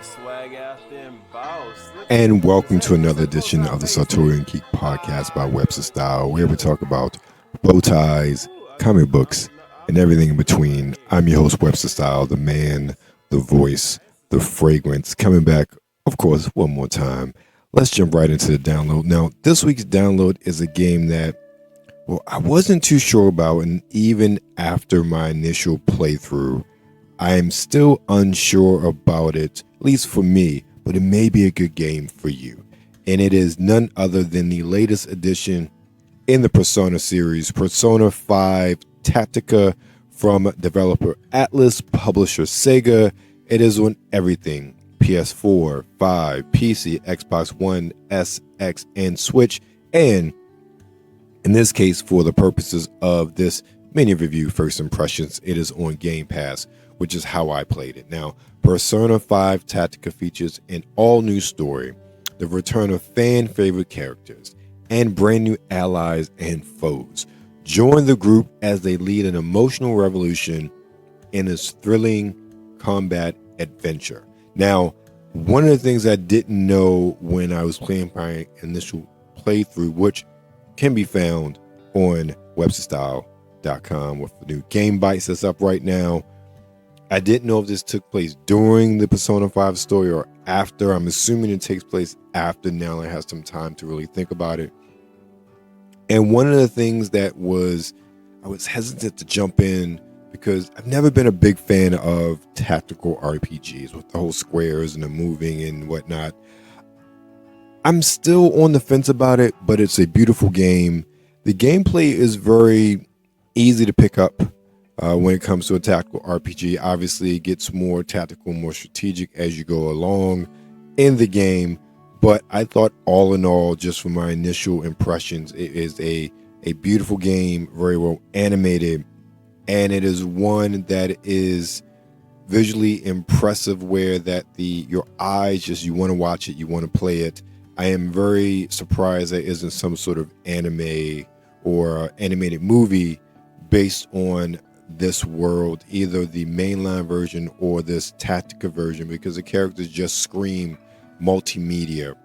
Swag out them boss. And welcome to another edition of the Sartorial Geek Podcast by Webster Style, where we talk about bow ties, comic books, and everything in between. I'm your host, Webster Style, the man, the voice, the fragrance. Coming back, of course, one more time. Let's jump right into the download. Now, this week's download is a game that, well, I wasn't too sure about, and even after my initial playthrough, I am still unsure about it, at least for me, but it may be a good game for you. And it is none other than the latest edition in the Persona series, Persona 5 Tactica from developer Atlas, publisher Sega. It is on everything: PS4, 5, PC, Xbox One, S, X, and Switch. And in this case, for the purposes of this mini review, first impressions, it is on Game Pass, which is how I played it. Now, Persona 5 Tactica features an all-new story, the return of fan-favorite characters, and brand new allies and foes. Join the group as they lead an emotional revolution in this thrilling combat adventure. Now, one of the things I didn't know when I was playing my initial playthrough, which can be found on websterstyle.com with the new Game Bites that's up right now, I didn't know if this took place during the Persona 5 story or after. I'm assuming it takes place after. Now I have some time to really think about it. And one of the things that I was hesitant to jump in because I've never been a big fan of tactical RPGs with the whole squares and the moving and whatnot. I'm still on the fence about it, but it's a beautiful game. The gameplay is very easy to pick up. When it comes to a tactical RPG, obviously it gets more tactical, more strategic as you go along in the game. But I thought all in all, just from my initial impressions, it is a beautiful game, very well animated. And it is one that is visually impressive where that your eyes just, you want to watch it, you want to play it. I am very surprised that it isn't some sort of anime or animated movie based on this world, either the mainline version or this Tactica version, because the characters just scream multimedia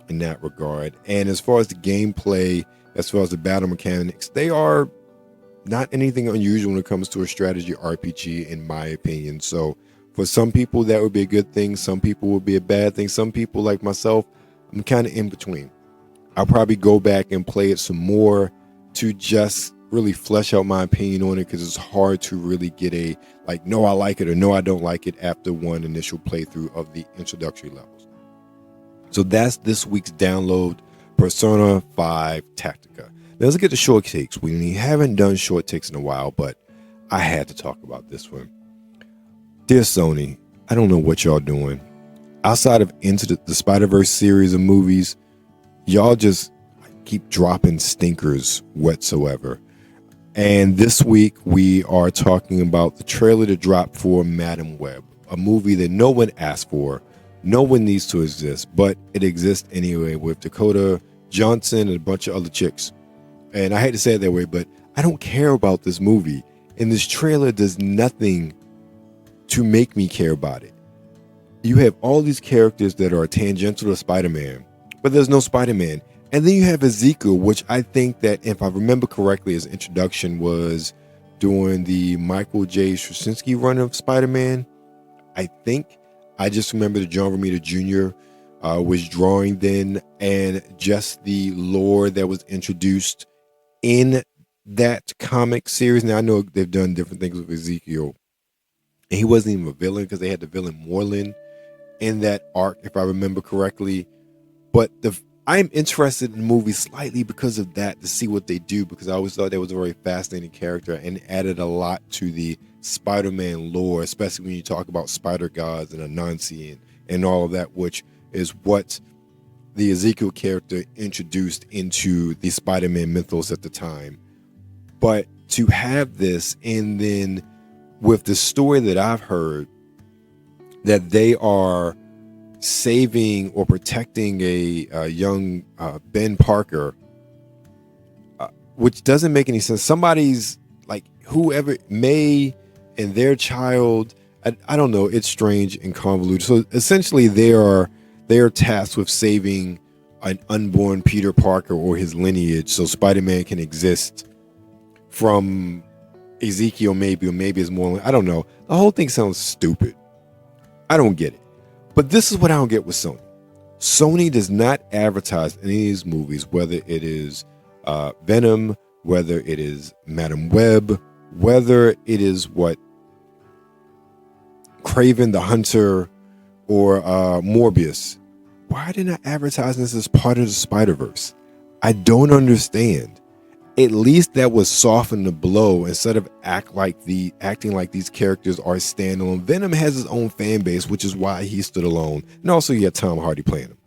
in that regard. And as far as the gameplay, as far as the battle mechanics, they are not anything unusual when it comes to a strategy RPG, in my opinion. So for some people that would be a good thing, some people would be a bad thing. Some people like myself, I'm kind of in between. I'll probably go back and play it some more to just really flesh out my opinion on it, because it's hard to really get a no, I like it or no, I don't like it after one initial playthrough of the introductory levels. So that's this week's download, Persona 5 Tactica. Now let's get to short takes. We haven't done short takes in a while, but I had to talk about this one. Dear Sony, I don't know what y'all doing. Outside of Into the Spider-Verse series of movies, y'all just keep dropping stinkers whatsoever. And this week, we are talking about the trailer to drop for Madam Web, a movie that no one asked for, no one needs to exist, but it exists anyway with Dakota Johnson and a bunch of other chicks. And I hate to say it that way, but I don't care about this movie. And this trailer does nothing to make me care about it. You have all these characters that are tangential to Spider-Man, but there's no Spider-Man. And then you have Ezekiel, which I think that, if I remember correctly, his introduction was during the Michael J. Straczynski run of Spider-Man. I think. I just remember that John Romita Jr. Was drawing then, and just the lore that was introduced in that comic series. Now, I know they've done different things with Ezekiel, and he wasn't even a villain because they had the villain Moreland in that arc, if I remember correctly. But I'm interested in the movie slightly because of that, to see what they do, because I always thought that was a very fascinating character and added a lot to the Spider-Man lore, especially when you talk about spider gods and Anansi and all of that, which is what the Ezekiel character introduced into the Spider-Man mythos at the time. But to have this, and then with the story that I've heard, that they are saving or protecting a young Ben Parker, which doesn't make any sense. Somebody's whoever May and their child, I don't know. It's strange and convoluted. So essentially, they are tasked with saving an unborn Peter Parker or his lineage, so Spider-Man can exist from Ezekiel, maybe, or maybe it's more. I don't know. The whole thing sounds stupid. I don't get it. But this is what I don't get with Sony. Sony does not advertise any of these movies, whether it is Venom, whether it is Madam Web, whether it is Craven the Hunter or Morbius. Why are they not advertising this as part of the Spider-Verse? I don't understand. At least that would soften the blow instead of acting like these characters are standalone. Venom has his own fan base, which is why he stood alone. And also you have Tom Hardy playing him.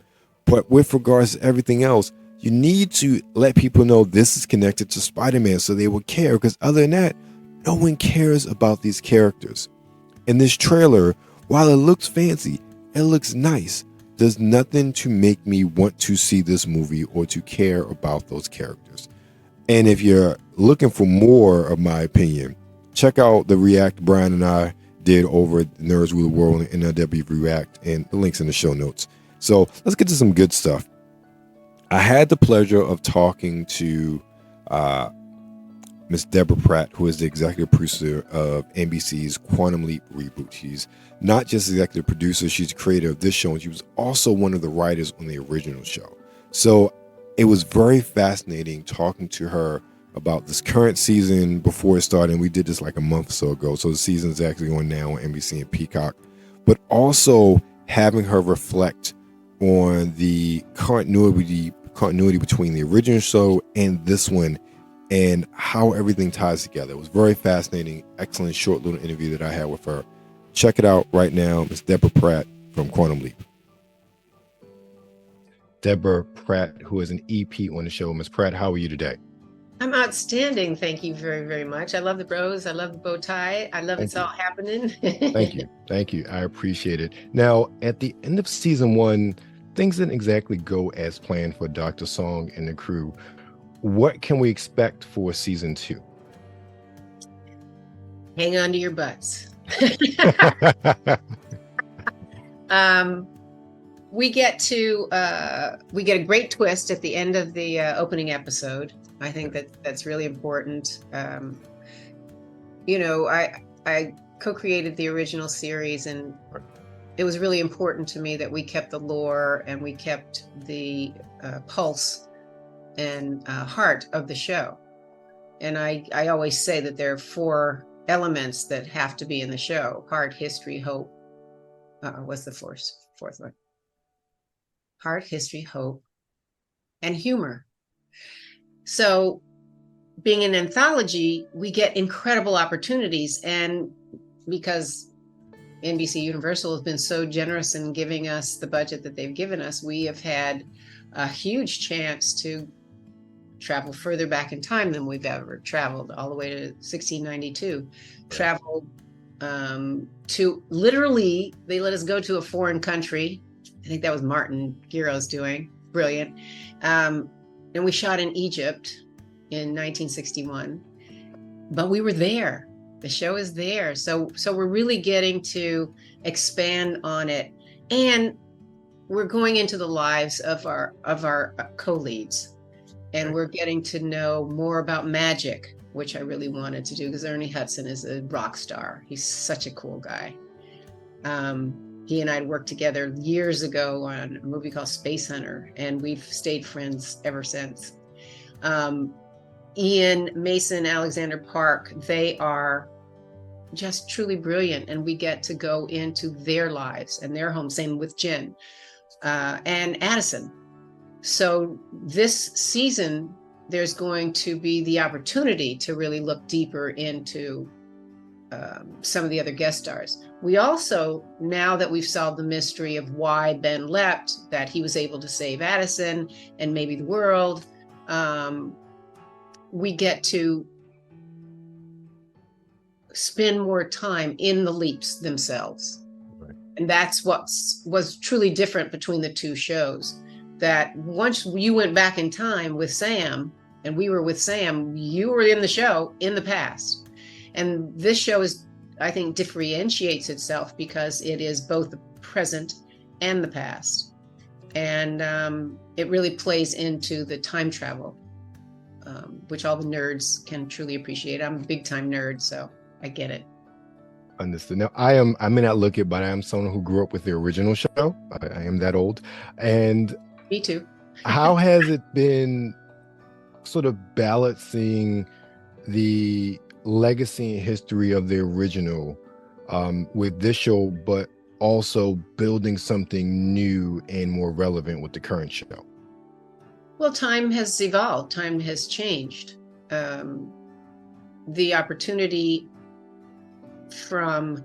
But with regards to everything else, you need to let people know this is connected to Spider-Man so they will care. Because other than that, no one cares about these characters. And this trailer, while it looks fancy, it looks nice, does nothing to make me want to see this movie or to care about those characters. And if you're looking for more of my opinion, check out the react Brian and I did over at Nerds Rule the World and NRW React, and the links in the show notes. So let's get to some good stuff. I had the pleasure of talking to Miss Deborah Pratt, who is the executive producer of NBC's Quantum Leap reboot. She's not just executive producer, she's the creator of this show, and she was also one of the writers on the original show. So it was very fascinating talking to her about this current season before it started. And we did this like a month or so ago. So the season is actually on now on NBC and Peacock. But also having her reflect on the continuity between the original show and this one and how everything ties together. It was very fascinating, excellent short little interview that I had with her. Check it out right now. It's Deborah Pratt from Quantum Leap. Deborah Pratt, who is an EP on the show. Ms. Pratt, how are you today? I'm outstanding. Thank you very, very much. I love the bros. I love the bow tie. I love it's all happening. Thank you. Thank you. I appreciate it. Now, at the end of season 1, things didn't exactly go as planned for Dr. Song and the crew. What can we expect for season 2? Hang on to your butts. We get a great twist at the end of the opening episode. I think that's really important. I co-created the original series, and it was really important to me that we kept the lore and we kept the pulse and heart of the show. And I always say that there are 4 elements that have to be in the show: heart, history, hope. What's the fourth one? Heart, history, hope, and humor. So being an anthology, we get incredible opportunities. And because NBC Universal has been so generous in giving us the budget that they've given us, we have had a huge chance to travel further back in time than we've ever traveled, all the way to 1692. Travel to literally, they let us go to a foreign country. I think that was Martin Giro's doing. Brilliant. And we shot in Egypt in 1961, but we were there. The show is there. So we're really getting to expand on it. And we're going into the lives of our co-leads. And we're getting to know more about magic, which I really wanted to do because Ernie Hudson is a rock star. He's such a cool guy. He and I had worked together years ago on a movie called Space Hunter, and we've stayed friends ever since. Ian, Mason, Alexander Park, they are just truly brilliant, and we get to go into their lives and their homes. Same with Jen and Addison. So this season, there's going to be the opportunity to really look deeper into some of the other guest stars. We also, now that we've solved the mystery of why Ben leapt, that he was able to save Addison and maybe the world, we get to spend more time in the leaps themselves. Right. And that's what was truly different between the 2 shows. That once you went back in time with Sam and we were with Sam, you were in the show in the past. And this show is I think, differentiates itself because it is both the present and the past. And it really plays into the time travel, which all the nerds can truly appreciate. I'm a big time nerd, so I get it. Understood. Now, I may not look it, but I am someone who grew up with the original show. I am that old. And Me too. how has it been sort of balancing the legacy and history of the original with this show, but also building something new and more relevant with the current show? Well, time has evolved. Time has changed. The opportunity from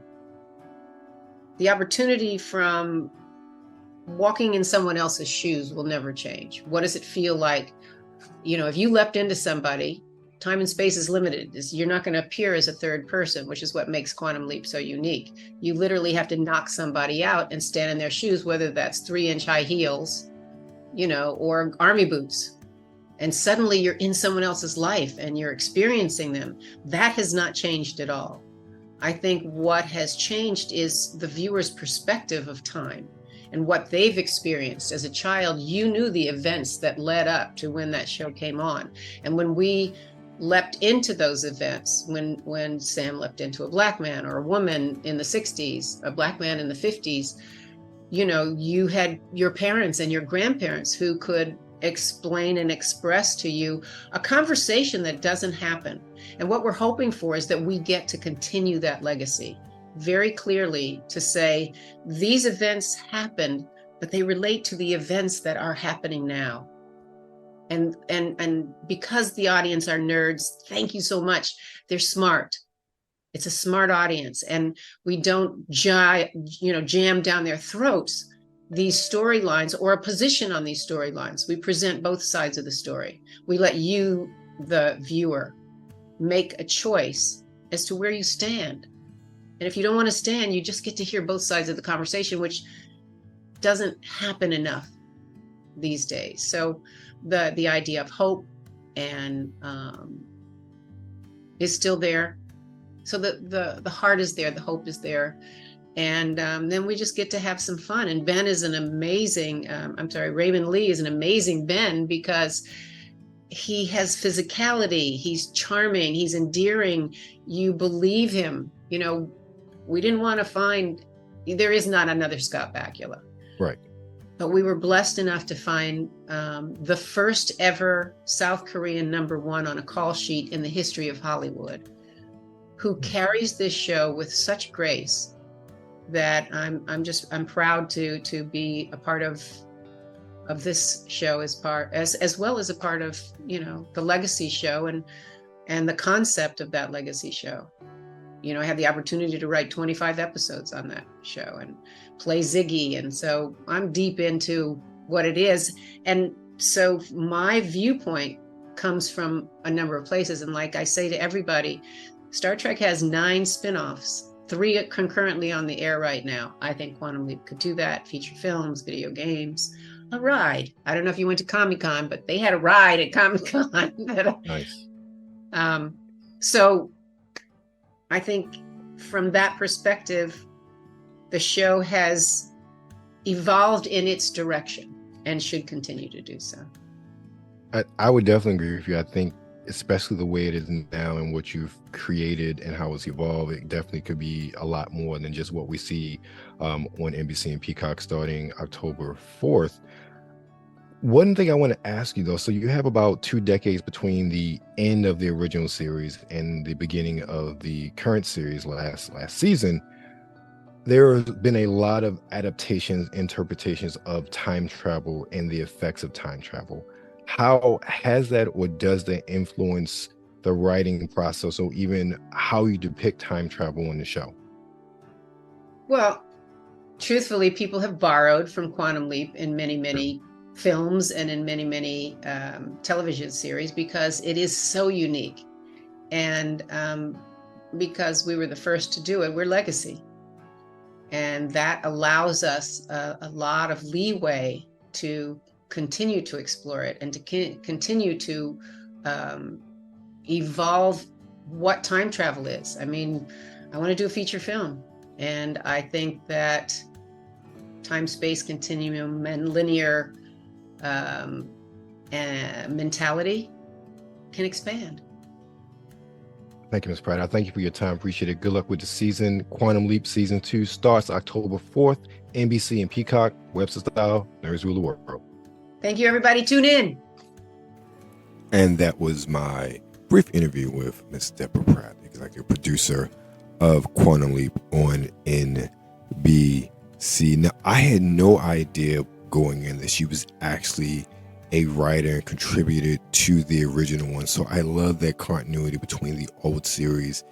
walking in someone else's shoes will never change. What does it feel like? If you leapt into somebody, time and space is limited. You're not going to appear as a third person, which is what makes Quantum Leap so unique. You literally have to knock somebody out and stand in their shoes, whether that's 3-inch high heels, or army boots. And suddenly you're in someone else's life and you're experiencing them. That has not changed at all. I think what has changed is the viewer's perspective of time and what they've experienced. As a child, you knew the events that led up to when that show came on. And when we leapt into those events, when Sam leapt into a black man or a woman in the 60s, a black man in the 50s, you had your parents and your grandparents who could explain and express to you a conversation that doesn't happen. And what we're hoping for is that we get to continue that legacy very clearly, to say these events happened, but they relate to the events that are happening now. And because the audience are nerds, thank you so much. They're smart. It's a smart audience, and we don't jam down their throats these storylines or a position on these storylines. We present both sides of the story. We let you, the viewer, make a choice as to where you stand. And if you don't want to stand, you just get to hear both sides of the conversation, which doesn't happen enough these days. So the idea of hope and is still there. So the heart is there, the hope is there. And then we just get to have some fun. And Ben is an amazing, Raymond Lee is an amazing Ben, because he has physicality, he's charming, he's endearing, you believe him. We didn't want to find, there is not another Scott Bakula. Right. But we were blessed enough to find the first ever South Korean #1 on a call sheet in the history of Hollywood, who carries this show with such grace that I'm proud to be a part of this show as well as a part of the legacy show and the concept of that legacy show. I had the opportunity to write 25 episodes on that show and play Ziggy, and so I'm deep into what it is. And so my viewpoint comes from a number of places, and like I say to everybody, Star Trek has 9 spin-offs. 3 concurrently on the air right now. I think Quantum Leap could do that. Feature films, video games, a ride. I don't know if you went to Comic-Con, but they had a ride at Comic-Con. Nice. So I think from that perspective, the show has evolved in its direction and should continue to do so. I would definitely agree with you. I think especially the way it is now and what you've created and how it's evolved, it definitely could be a lot more than just what we see on NBC and Peacock starting October 4th. One thing I want to ask you though, so you have about 2 decades between the end of the original series and the beginning of the current series last season. There has been a lot of adaptations, interpretations of time travel and the effects of time travel. How has that, or does that influence the writing process, or even how you depict time travel on the show? Well, truthfully, people have borrowed from Quantum Leap in many films and in many television series, because it is so unique. And because we were the first to do it, we're legacy. And that allows us a lot of leeway to continue to explore it and to continue to evolve what time travel is. I mean, I want to do a feature film. And I think that time-space continuum and linear mentality can expand. Thank you, Ms. Pratt. I thank you for your time. Appreciate it. Good luck with the season. Quantum Leap Season 2 starts October 4th. NBC and Peacock, Webster Style, Nerds Rule the World. Thank you, everybody. Tune in. And that was my brief interview with Ms. Deborah Pratt, executive producer of Quantum Leap on NBC. Now, I had no idea going in that she was actually a writer and contributed to the original one. So I love that continuity between the old series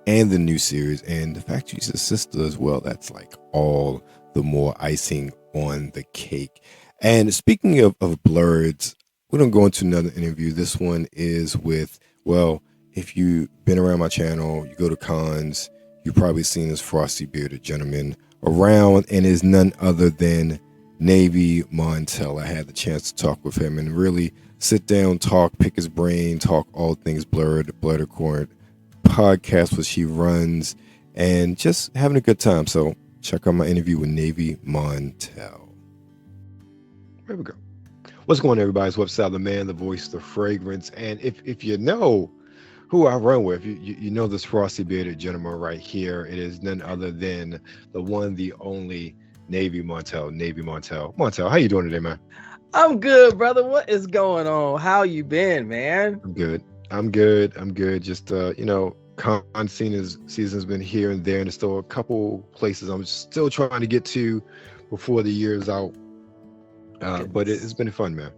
and the new series. And the fact she's a sister as well, that's like all the more icing on the cake. And speaking of Blerds, we're going to go into another interview. This one is with, well, if you've been around my channel, you go to cons, you've probably seen this frosty bearded gentleman around, and is none other than Navy Montel. I had the chance to talk with him and really sit down, talk, pick his brain, talk all things Blerd, the Blerd Court podcast, which he runs, and just having a good time. So check out my interview with Navy Montel. There we go. What's going on, everybody? It's Webster, the man, the voice, the fragrance. And if you know who I run with, you know this frosty bearded gentleman right here. It is none other than the one, the only Navy Montel. Navy Montel. Montel, how you doing today, man? I'm good, brother. What is going on? How you been, man? I'm good. Just con season's been here and there, and there's still a couple places I'm still trying to get to before the year's out. But it's been fun, man.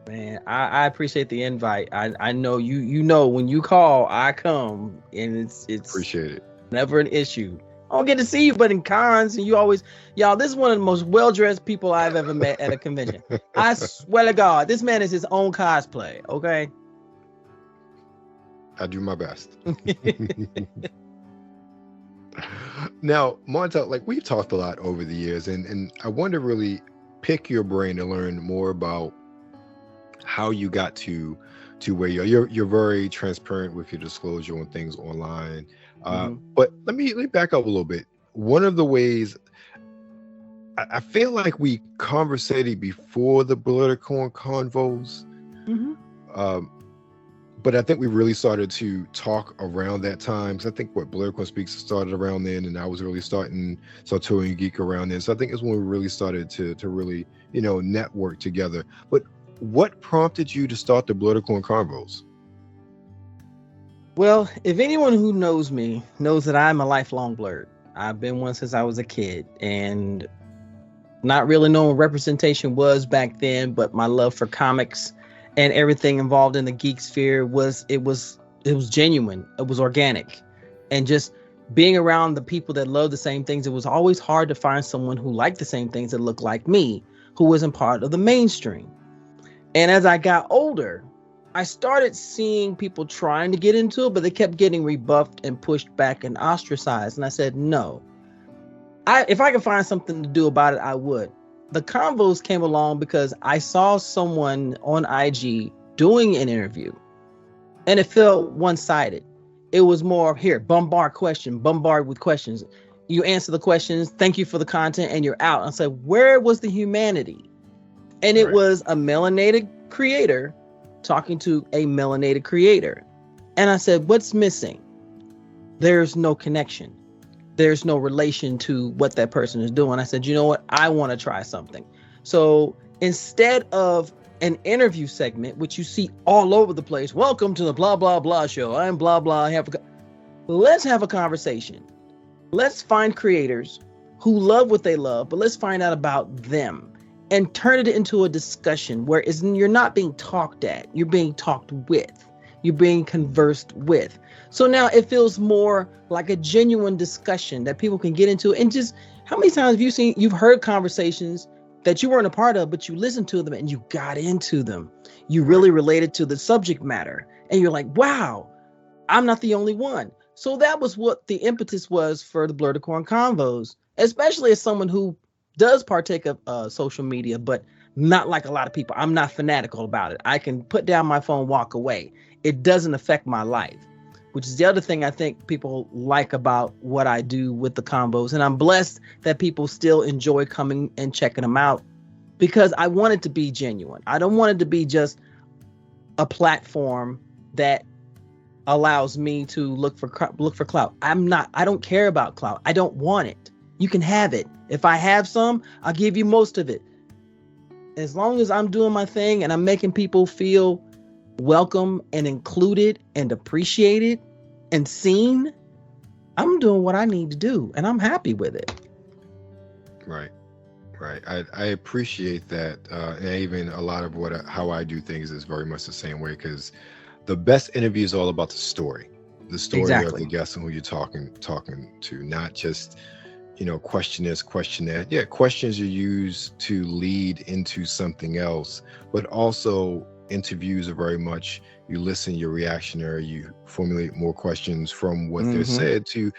Man, I appreciate the invite. I know you know when you call, I come, and it's appreciate it. Never an issue. I don't get to see you, but in cons, and you always, y'all, this is one of the most well-dressed people I've ever met at a convention. I swear to God, this man is his own cosplay, okay? I do my best. Now, Montel, like we've talked a lot over the years, and I want to really pick your brain to learn more about how you got to where you're. You're very transparent with your disclosure on things online. But let me back up a little bit. One of the ways I feel like we conversated before the political convos, but I think we really started to talk around that time. So I think what Political Speaks started around then, and I was really starting Sartorial Geek around then. So I think it's when we really started to really, network together. But what prompted you to start the Political Convos? Well, if anyone who knows me knows that I'm a lifelong Blerd. I've been one since I was a kid, and not really knowing what representation was back then, but my love for comics and everything involved in the geek sphere was genuine. It was organic, and just being around the people that love the same things, it was always hard to find someone who liked the same things that looked like me, who wasn't part of the mainstream. And as I got older, I started seeing people trying to get into it, but they kept getting rebuffed and pushed back and ostracized. And I said, no, if I could find something to do about it, I would. The convos came along because I saw someone on IG doing an interview, and it felt one-sided. It was more, here, bombard with questions. You answer the questions, thank you for the content, and you're out. I said, where was the humanity? And it was a melanated creator talking to a melanated creator. And I said, what's missing? There's no connection. There's no relation to what that person is doing. I said, you know what? I want to try something. So instead of an interview segment, which you see all over the place, welcome to the blah, blah, blah show. I'm blah, blah. Let's have a conversation. Let's find creators who love what they love, but let's find out about them and turn it into a discussion where you're not being talked at, you're being talked with, you're being conversed with. So now it feels more like a genuine discussion that people can get into. And just how many times have you've heard conversations that you weren't a part of, but you listened to them and you got into them. You really related to the subject matter. And you're like, wow, I'm not the only one. So that was what the impetus was for the Blerd Convos, especially as someone who does partake of social media, but not like a lot of people. I'm not fanatical about it. I can put down my phone, walk away. It doesn't affect my life. which is the other thing I think people like about what I do with the combos. And I'm blessed that people still enjoy coming and checking them out, because I want it to be genuine. I don't want it to be just a platform that allows me to look for clout. I don't care about clout. I don't want it. You can have it. If I have some, I'll give you most of it. As long as I'm doing my thing and I'm making people feel welcome and included and appreciated and seen, I'm doing what I need to do, and I'm happy with it. Right. I appreciate that, and even a lot of how I do things is very much the same way, because the best interview is all about the story of the guest and who you're talking to, not just question this, question that. Yeah, questions are used to lead into something else, but also interviews are very much you listen, you're reactionary, you formulate more questions from what they're said to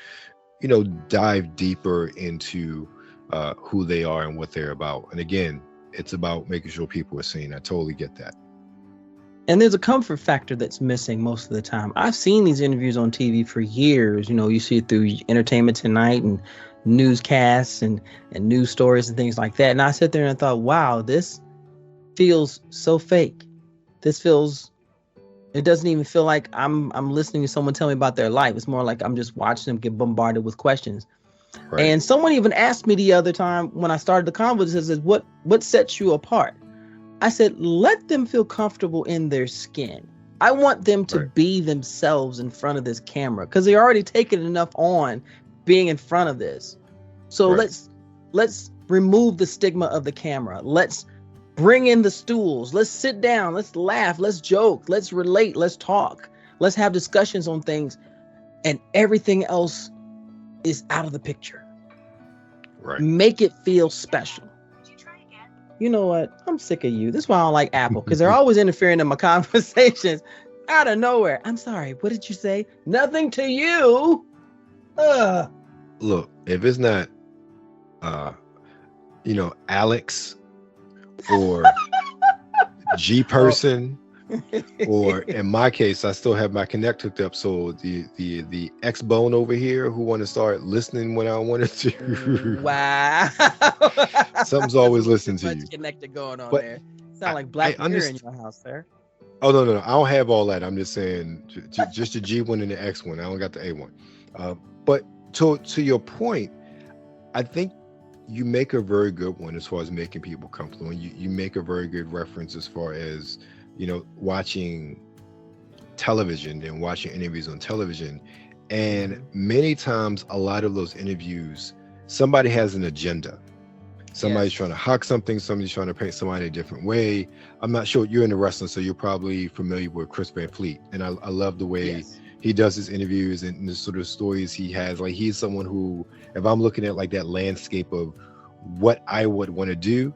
dive deeper into who they are and what they're about. And again, it's about making sure people are seen. I totally get that. And there's a comfort factor that's missing most of the time. I've seen these interviews on TV for years. You see it through Entertainment Tonight and newscasts and news stories and things like that. And I sat there and I thought, wow, this feels so fake. It doesn't even feel like I'm listening to someone tell me about their life. It's more like I'm just watching them get bombarded with questions. Right. And someone even asked me the other time when I started the conversation, says, what sets you apart? I said, let them feel comfortable in their skin. I want them to be themselves in front of this camera, because they're already taken enough on being in front of this. So let's remove the stigma of the camera. Let's bring in the stools. Let's sit down. Let's laugh. Let's joke. Let's relate. Let's talk. Let's have discussions on things, and everything else is out of the picture. Right. Make it feel special. You know what? I'm sick of you. This is why I don't like Apple, because they're always interfering in my conversations out of nowhere. I'm sorry. What did you say? Nothing to you. Look, if it's not, Alex or G person, or in my case, I still have my Connect hooked up. So the X Bone over here who want to start listening when I wanted to. Wow. Something's always listening to you. Connected going on there. Sound like Black Mirror in your house, sir. Oh no, I don't have all that. I'm just saying, just the G1 and the X1. I don't got the A1. But to your point, I think you make a very good one as far as making people comfortable. And you make a very good reference as far as watching television and watching interviews on television. And many times, a lot of those interviews, somebody has an agenda. Somebody's trying to hawk something. Somebody's trying to paint somebody a different way. I'm not sure. You're in the wrestling, so you're probably familiar with Chris Van Fleet. And I love the way he does his interviews and the sort of stories he has. Like, he's someone who, if I'm looking at like that landscape of what I would want to do,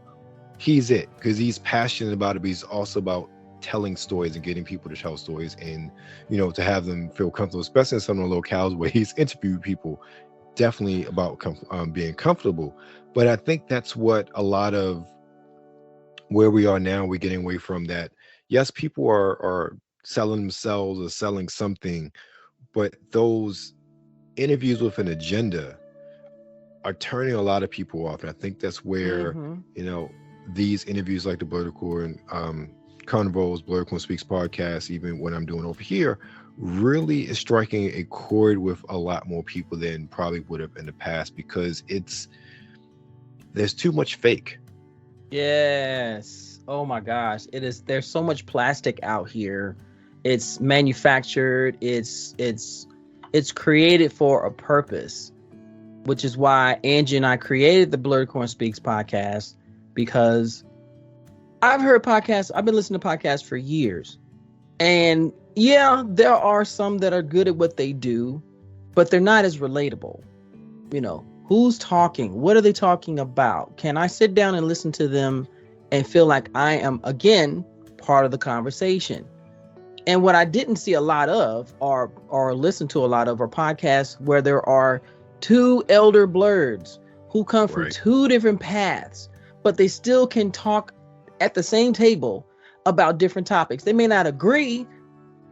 he's it, because he's passionate about it, but he's also about telling stories and getting people to tell stories, and to have them feel comfortable, especially in some of the locales where he's interviewed people. Definitely about being comfortable. But I think that's what a lot of where we are now, we're getting away from that. Yes, people are selling themselves or selling something, but those interviews with an agenda are turning a lot of people off. And I think that's where these interviews like the Blerd and Carnival's Blerd Speaks podcast, even when I'm doing over here, really is striking a chord with a lot more people than probably would have in the past, because there's too much fake. Yes. Oh my gosh. It is. There's so much plastic out here. It's manufactured. It's created for a purpose, which is why Angie and I created the Blerd Speaks podcast, because I've heard podcasts. I've been listening to podcasts for years, and there are some that are good at what they do, but they're not as relatable. Who's talking? What are they talking about? Can I sit down and listen to them and feel like I am, again, part of the conversation? And what I didn't see a lot of or listen to a lot of are podcasts where there are two elder Blerds who come from two different paths, but they still can talk at the same table about different topics. They may not agree,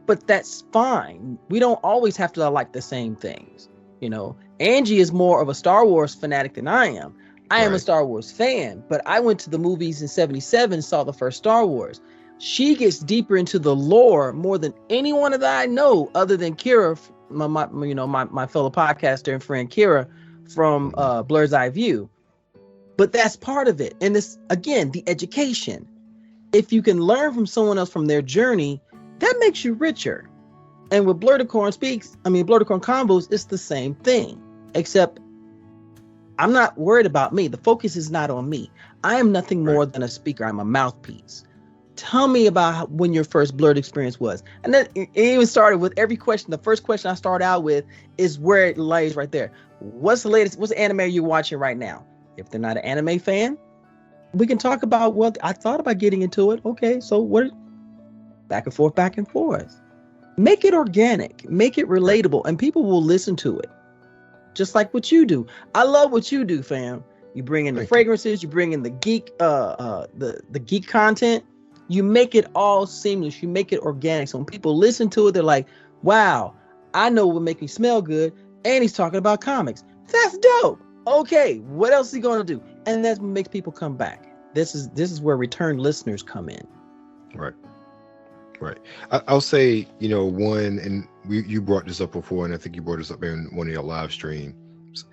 but that's fine. We don't always have to like the same things. You know, Angie is more of a Star Wars fanatic than I am. I am a Star Wars fan, but I went to the movies in '77 and saw the first Star Wars. She gets deeper into the lore more than anyone that I know, other than Kira, my fellow podcaster and friend Kira from Blerd's Eye View. But that's part of it. And this, again, the education. If you can learn from someone else from their journey, that makes you richer. And with Blerdicorn Combos, it's the same thing, except I'm not worried about me. The focus is not on me. I am nothing more than a speaker. I'm a mouthpiece. Tell me about when your first Blerd experience was. And then it even started with every question. The first question I start out with is where it lays right there. What's the latest? What's the anime you're watching right now? If they're not an anime fan, we can talk about, well, I thought about getting into it. Okay, so what? Back and forth, back and forth. Make it organic. Make it relatable. And people will listen to it. Just like what you do. I love what you do, fam. You bring in the fragrances. You bring in the geek, the geek content. You make it all seamless. You make it organic. So when people listen to it, they're like, wow, I know what make me smell good. And he's talking about comics. That's dope. Okay, what else is he going to do? And that makes people come back. This is where return listeners come in. Right. I'll say, one, and you brought this up before, and I think you brought this up in one of your live streams.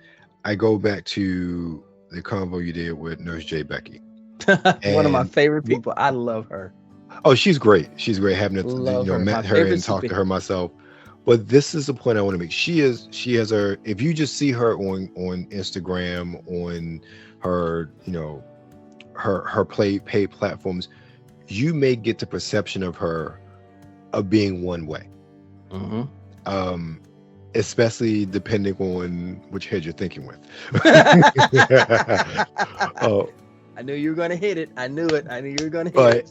I go back to the convo you did with Nurse J. Becky. One of my favorite people. I love her. Oh, she's great. She's great. Having met her and talked to her myself. But this is the point I want to make. She has her. If you just see her on Instagram, on her, her paid platforms, you may get the perception of her of being one way. Especially depending on which head you're thinking with. I knew you were going to hit it. I knew it. I knew you were going to hit it.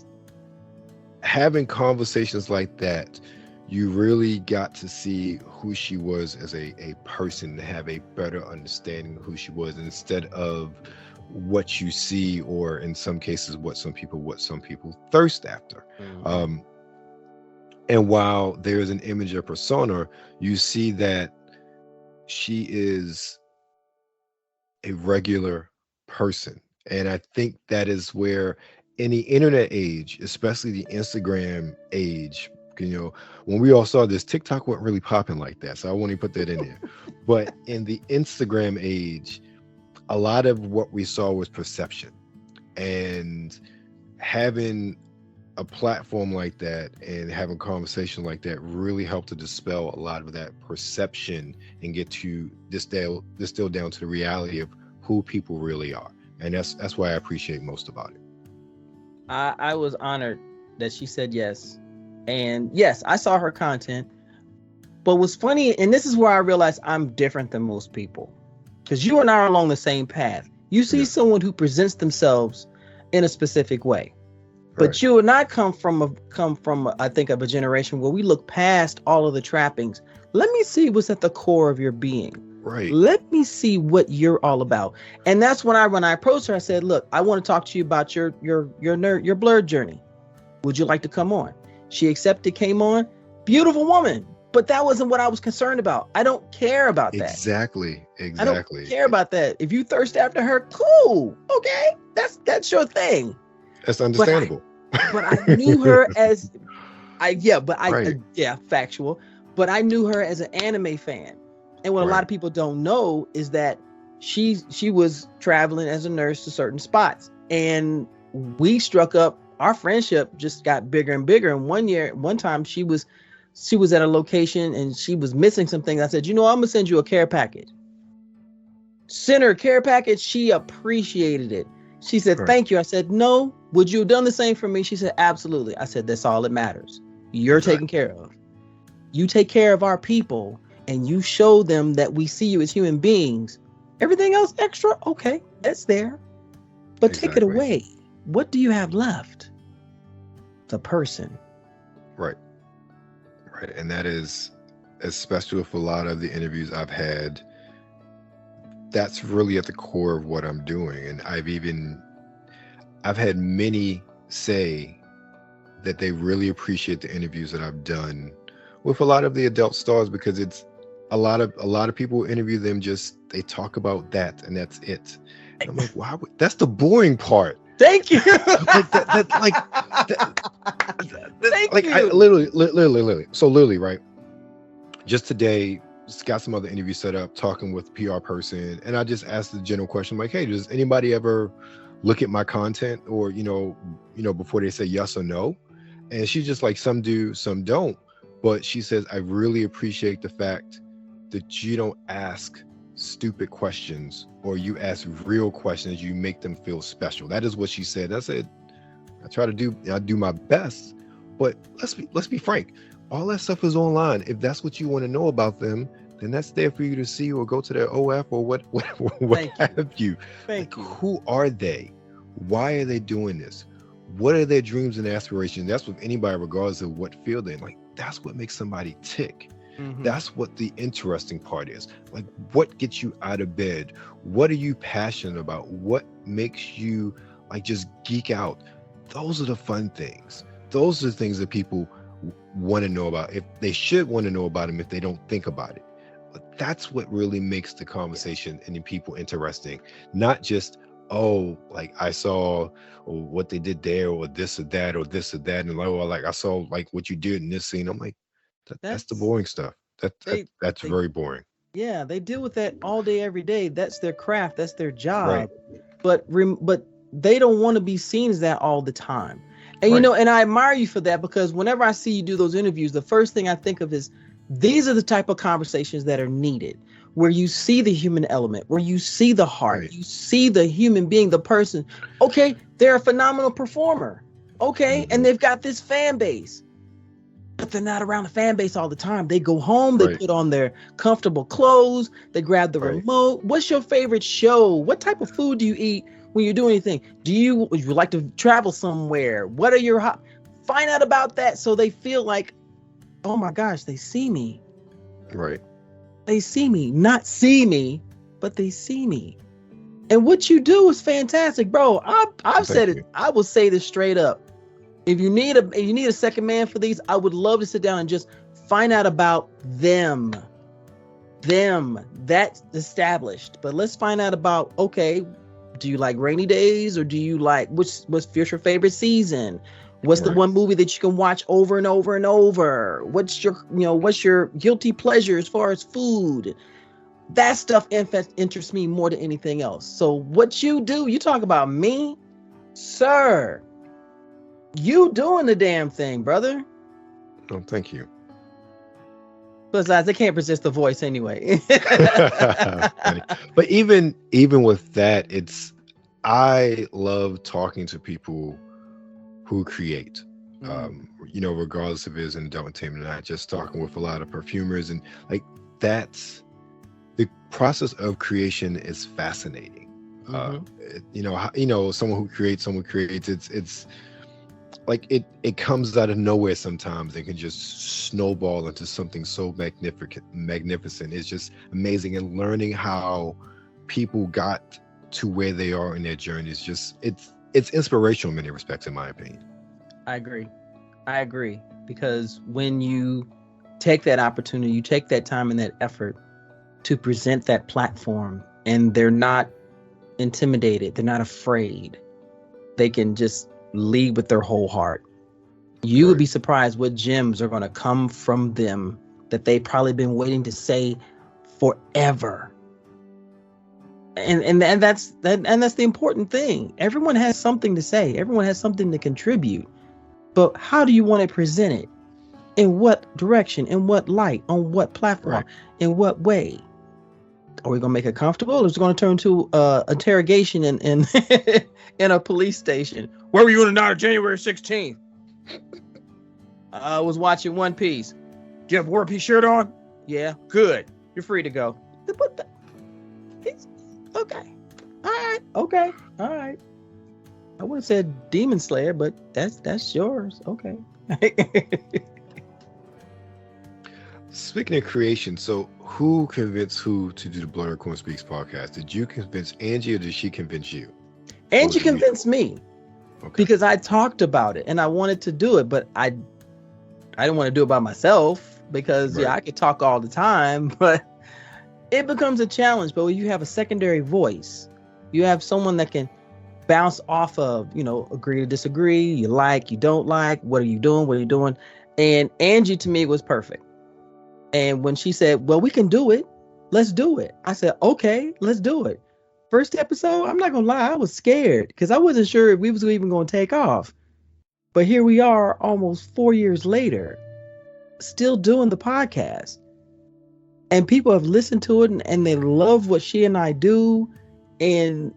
But having conversations like that, you really got to see who she was as a person, to have a better understanding of who she was, instead of what you see, or in some cases, what some people thirst after. And while there's an image of persona, you see that she is a regular person. And I think that is where in the internet age, especially the Instagram age, when we all saw this, TikTok wasn't really popping like that. So I want to put that in there. But in the Instagram age, a lot of what we saw was perception. And having a platform like that and having conversation like that really helped to dispel a lot of that perception and get to distill down to the reality of who people really are. And that's why I appreciate most about it. I was honored that she said yes. And yes, I saw her content. But what's funny, and this is where I realized I'm different than most people, because you and I are along the same path. You see someone who presents themselves in a specific way. But you and I come from I think of a generation where we look past all of the trappings. Let me see what's at the core of your being. Right. Let me see what you're all about. And that's when I approached her, I said, look, I want to talk to you about your Blerd journey. Would you like to come on? She accepted, came on. Beautiful woman. But that wasn't what I was concerned about. I don't care about that. Exactly. I don't care about that. If you thirst after her, cool. Okay. That's your thing. That's understandable. But I knew her as factual. But I knew her as an anime fan. And what a lot of people don't know is that she was traveling as a nurse to certain spots. And we struck up, our friendship just got bigger and bigger. And one time she was at a location and she was missing some things. I said, I'm gonna send you a care package. Sent her a care package. She appreciated it. She said, thank you. I said, no, would you have done the same for me? She said, absolutely. I said, that's all that matters. You're taken care of. You take care of our people and you show them that we see you as human beings. Everything else extra, okay, that's there. But take it away. What do you have left? The person. Right. And that is, especially with a lot of the interviews I've had, that's really at the core of what I'm doing. And I've had many say that they really appreciate the interviews that I've done with a lot of the adult stars, because it's a lot of people interview them, just they talk about that and that's it. And I'm like, wow, that's the boring part. Thank you. Thank you. I literally. So literally, right? Just today, just got some other interviews set up, talking with a PR person, and I just asked the general question, like, hey, does anybody ever look at my content, or before they say yes or no? And she's just like, some do, some don't. But she says, I really appreciate the fact that you don't ask stupid questions, or you ask real questions. You make them feel special. That is what she said. I said, I do my best, but let's be frank. All that stuff is online. If that's what you want to know about them, then that's there for you to see, or go to their OF or what have you. Thank you. Who are they? Why are they doing this? What are their dreams and aspirations? That's with anybody, regardless of what field they're in. Like, that's what makes somebody tick. Mhm. That's what the interesting part is. Like, what gets you out of bed? What are you passionate about? What makes you like just geek out? Those are the fun things. Those are the things that people want to know about. If they should want to know about them, if they don't think about it. But that's what really makes the conversation and the people interesting. Not just, oh, like I saw what they did there, or this or that, or this or that, and like I saw like what you did in this scene. I'm like, that's the boring stuff. That's very boring. Yeah, they deal with that all day, every day. That's their craft. That's their job. Right. But they don't want to be seen as that all the time. And Right. and I admire you for that, because whenever I see you do those interviews, the first thing I think of is these are the type of conversations that are needed, where you see the human element, where you see the heart, Right. you see the human being, the person. Okay, they're a phenomenal performer. Okay, and they've got this fan base, but they're not around the fan base all the time. They go home, they Right. put on their comfortable clothes, they grab the Right. remote. What's your favorite show? What type of food do you eat when you're doing anything? Would you like to travel somewhere? What are your find out about that, so they feel like, oh my gosh, they see me. Right. They see me, not see me, but they see me. And what you do is fantastic, bro. I've said it. you. I will say this straight up. If you need a second man for these, I would love to sit down and just find out about them. That's established. But let's find out about, okay, do you like rainy days, or do you like what's your favorite season? What's the Right. one movie that you can watch over and over and over? What's your guilty pleasure as far as food? That stuff interests me more than anything else. So what you do, you talk about me, sir. You doing the damn thing, brother. Oh, thank you. Besides, I can't resist the voice anyway. But even with that, I love talking to people who create, regardless if it's in adult entertainment. Not just talking with a lot of perfumers, and like that's the process of creation is fascinating. Someone who creates, it's like it comes out of nowhere sometimes. It can just snowball into something so magnificent. It's just amazing. And learning how people got to where they are in their journey is just it's inspirational in many respects, in my opinion. I agree, because when you take that opportunity, you take that time and that effort to present that platform, and they're not intimidated, they're not afraid, they can just lead with their whole heart. You would be surprised what gems are going to come from them that they've probably been waiting to say forever. And that's the important thing. Everyone has something to say. Everyone has something to contribute. But how do you want to present it? In what direction? In what light? On what platform? Right. In what way? Are we going to make it comfortable, or is it going to turn to interrogation in in a police station? Where were you on the night of January 16th? I was watching One Piece. Do you have a War Piece shirt on? Yeah, good. You're free to go. Okay. All right. Okay. All right. I would have said Demon Slayer, but that's yours. Okay. Speaking of creation, so who convinced who to do the Blerd Corn Speaks podcast? Did you convince Angie, or did she convince you? Angie convinced me, because I talked about it and I wanted to do it, but I didn't want to do it by myself. because Right. I could talk all the time, but it becomes a challenge. But when you have a secondary voice, you have someone that can bounce off of, agree to disagree, you don't like, what are you doing? And Angie to me was perfect. And when she said, well, we can do it, let's do it. I said, okay, let's do it. First episode, I'm not gonna lie, I was scared because I wasn't sure if we was even gonna take off. But here we are almost 4 years later, still doing the podcast. And people have listened to it and they love what she and I do. And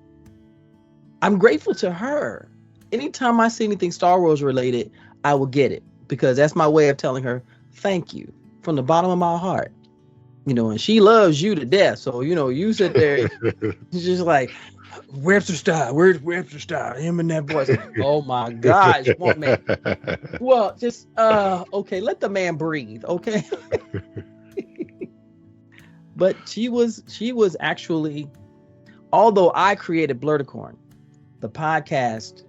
I'm grateful to her. Anytime I see anything Star Wars related, I will get it because that's my way of telling her thank you from the bottom of my heart. And she loves you to death. So, you sit there, she's just like, Webster style, where's Webster style? Him and that voice. Oh my gosh, woman. Well, just okay, let the man breathe, okay? But she was actually, although I created Blurdicorn, the podcast,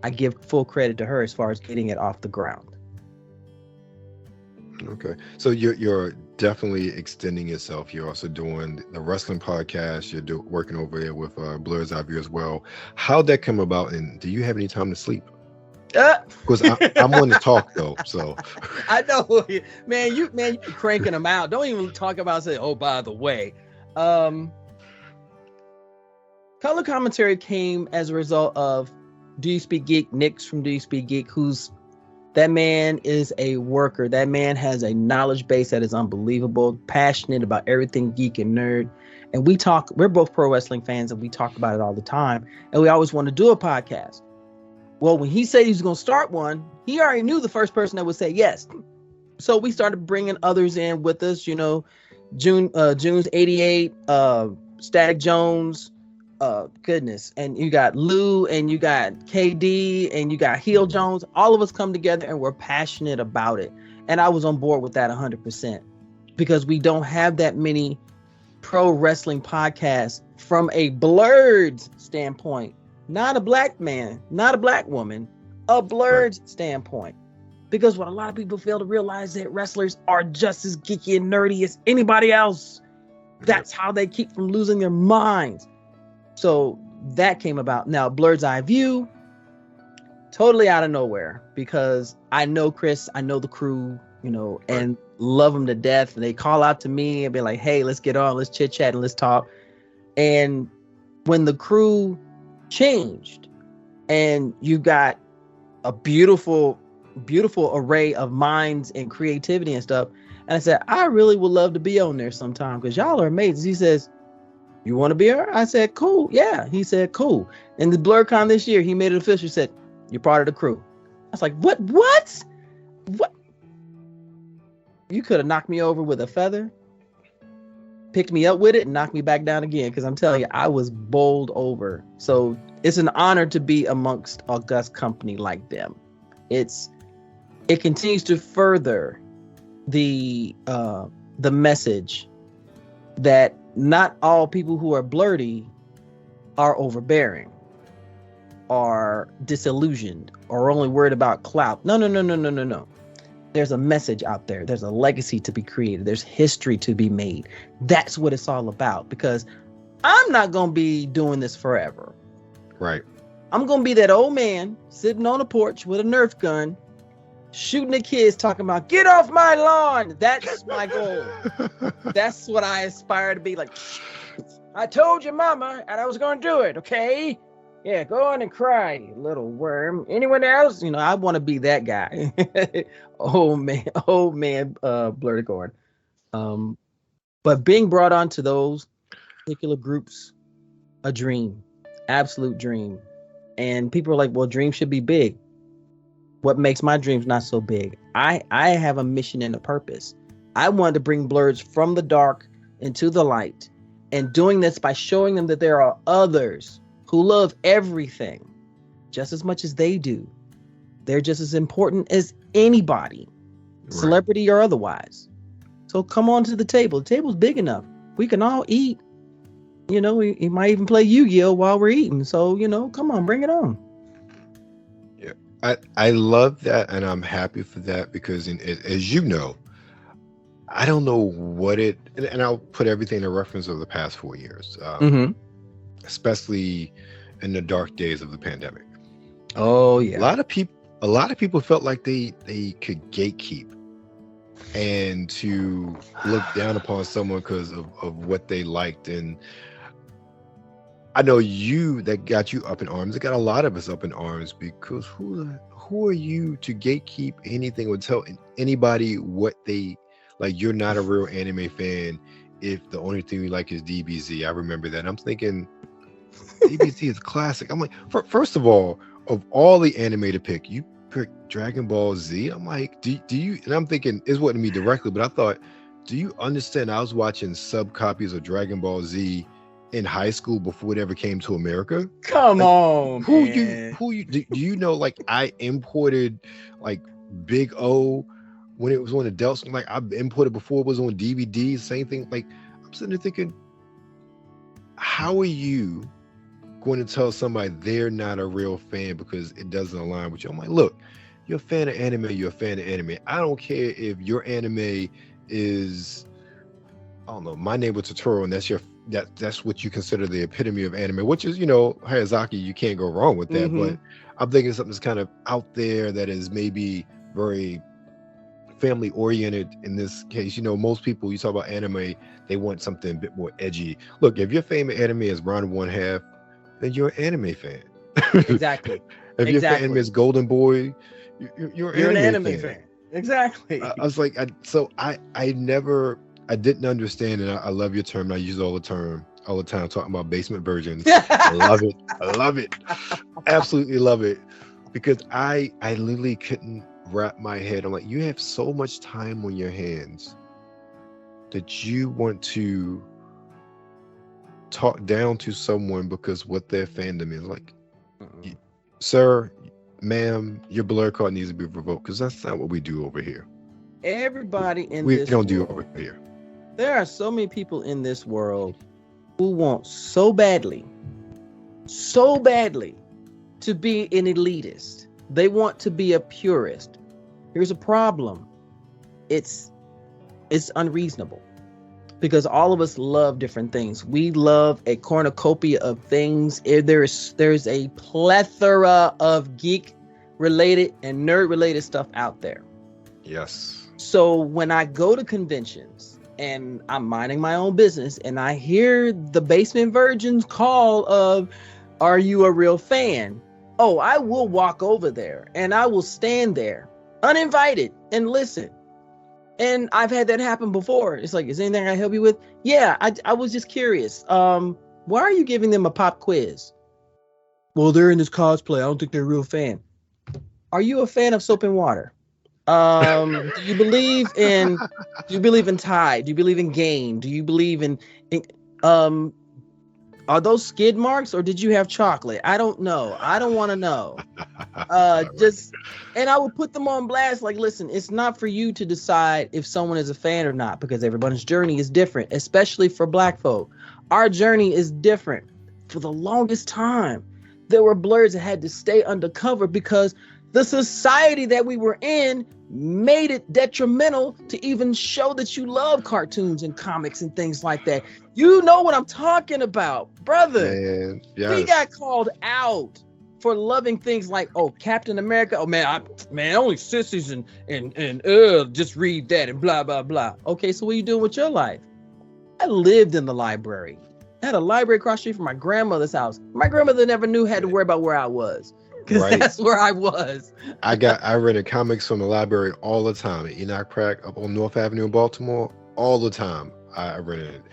I give full credit to her as far as getting it off the ground. Okay, so you're definitely extending yourself. You're also doing the wrestling podcast. You're working over there with Blerd's Eye View as well. How'd that come about? And do you have any time to sleep? Because I'm on to talk though. So I know, man. You cranking them out. Don't even talk about say. Oh, by the way, color commentary came as a result of Do You Speak Geek? Nick's from Do You Speak Geek, that man is a worker. That man has a knowledge base that is unbelievable, passionate about everything geek and nerd. And we're both pro wrestling fans and we talk about it all the time. And we always want to do a podcast. Well, when he said he was going to start one, he already knew the first person that would say yes. So we started bringing others in with us, June's 88, Static Jones, goodness, and you got Lou and you got KD and you got Heel Jones. All of us come together and we're passionate about it, and I was on board with that 100% because we don't have that many pro wrestling podcasts from a Blerd standpoint, not a black man, not a black woman, a Blerd standpoint. Because what a lot of people fail to realize that wrestlers are just as geeky and nerdy as anybody else. That's how they keep from losing their minds. So that came about. Now, Blerd's Eye View, totally out of nowhere because I know Chris, I know the crew, and love them to death. And they call out to me and be like, hey, let's get on, let's chit chat and let's talk. And when the crew changed and you got a beautiful array of minds and creativity and stuff. And I said, I really would love to be on there sometime because y'all are amazing. He says, you want to be here? I said, cool. Yeah. He said, cool. And the BlerdCon this year, he made it official. He said, you're part of the crew. I was like, what? You could have knocked me over with a feather, picked me up with it and knocked me back down again. Because I'm telling you, I was bowled over. So it's an honor to be amongst august company like them. It continues to further the message that not all people who are blerdy are overbearing, are disillusioned, or only worried about clout. No. There's a message out there. There's a legacy to be created. There's history to be made. That's what it's all about. Because I'm not going to be doing this forever. Right. I'm going to be that old man sitting on a porch with a Nerf gun, shooting at kids talking about, get off my lawn. That's my goal. That's what I aspire to be. Like, I told your mama and I was going to do it. Okay. Yeah. Go on and cry, you little worm. Anyone else? I want to be that guy. old man, Blurdicorn. But being brought on to those particular groups, a dream, absolute dream. And people are like, well, dreams should be big. What makes my dreams not so big? I have a mission and a purpose. I wanted to bring Blerds from the dark into the light, and doing this by showing them that there are others who love everything just as much as they do. They're just as important as anybody, right, celebrity or otherwise. So come on to the table. The table's big enough. We can all eat. We might even play Yu-Gi-Oh while we're eating. So, come on, bring it on. I love that, and I'm happy for that because, as you know, I don't know what it, and I'll put everything in reference of the past 4 years, especially in the dark days of the pandemic. Oh yeah. A lot of people felt like they could gatekeep and to look down upon someone because of what they liked. And I know that got you up in arms. It got a lot of us up in arms because who are you to gatekeep anything or tell anybody what they like? You're not a real anime fan if the only thing you like is DBZ. I remember that. I'm thinking DBZ is classic. I'm like, first of all the anime to pick, you picked Dragon Ball Z. I'm like, do you? And I'm thinking, it wasn't me directly, but I thought, do you understand? I was watching sub copies of Dragon Ball Z in high school before it ever came to America. Come like, on, who man. you do you know? Like, I imported like Big O when it was on adults. Like, I imported before it was on DVD. Same thing. Like, I'm sitting there thinking, how are you going to tell somebody they're not a real fan because it doesn't align with you? I'm like, look, you're a fan of anime. You're a fan of anime. I don't care if your anime is, I don't know, My Neighbor Totoro, and that's what you consider the epitome of anime, which is, Hayazaki. You can't go wrong with that. But I'm thinking something that's kind of out there that is maybe very family oriented in this case. Most people, you talk about anime, they want something a bit more edgy. Look, if your favorite anime is Round One Half, then you're an anime fan. Exactly. If your favorite anime is Golden Boy, you're an anime fan. Exactly. I was like, I didn't understand, and I love your term. I use it all the time, talking about basement versions. I love it. Absolutely love it. Because I literally couldn't wrap my head. I'm like, you have so much time on your hands that you want to talk down to someone because what their fandom is. Like, sir, ma'am, your Blerd card needs to be revoked, because that's not what we do over here. Everybody in we this don't do world, over here. There are so many people in this world who want so badly to be an elitist. They want to be a purist. Here's a problem. It's unreasonable, because all of us love different things. We love a cornucopia of things. There's a plethora of geek related and nerd related stuff out there. Yes. So when I go to conventions and I'm minding my own business and I hear the basement virgin's call of, "Are you a real fan?" Oh, I will walk over there and I will stand there uninvited and listen. And I've had that happen before. It's like, is there anything I can help you with? Yeah, I was just curious. Why are you giving them a pop quiz? Well, they're in this cosplay. I don't think they're a real fan. Are you a fan of soap and water? Do you believe in Tide? Do you believe in Game? Do you believe in are those skid marks, or did you have chocolate? I don't know. I don't want to know. And I would put them on blast. Like, listen, it's not for you to decide if someone is a fan or not, because everybody's journey is different, especially for Black folk. Our journey is different. For the longest time, there were Blerds that had to stay undercover because the society that we were in made it detrimental to even show that you love cartoons and comics and things like that. You know what I'm talking about, brother. Man, yes. We got called out for loving things like, Captain America. Oh man, only sissies and just read that and blah blah blah. Okay, so what are you doing with your life? I lived in the library. I had a library across the street from my grandmother's house. My grandmother never had to worry about where I was. Because that's where I was. I rented comics from the library all the time. At Enoch Pratt up on North Avenue in Baltimore, all the time. I rented it.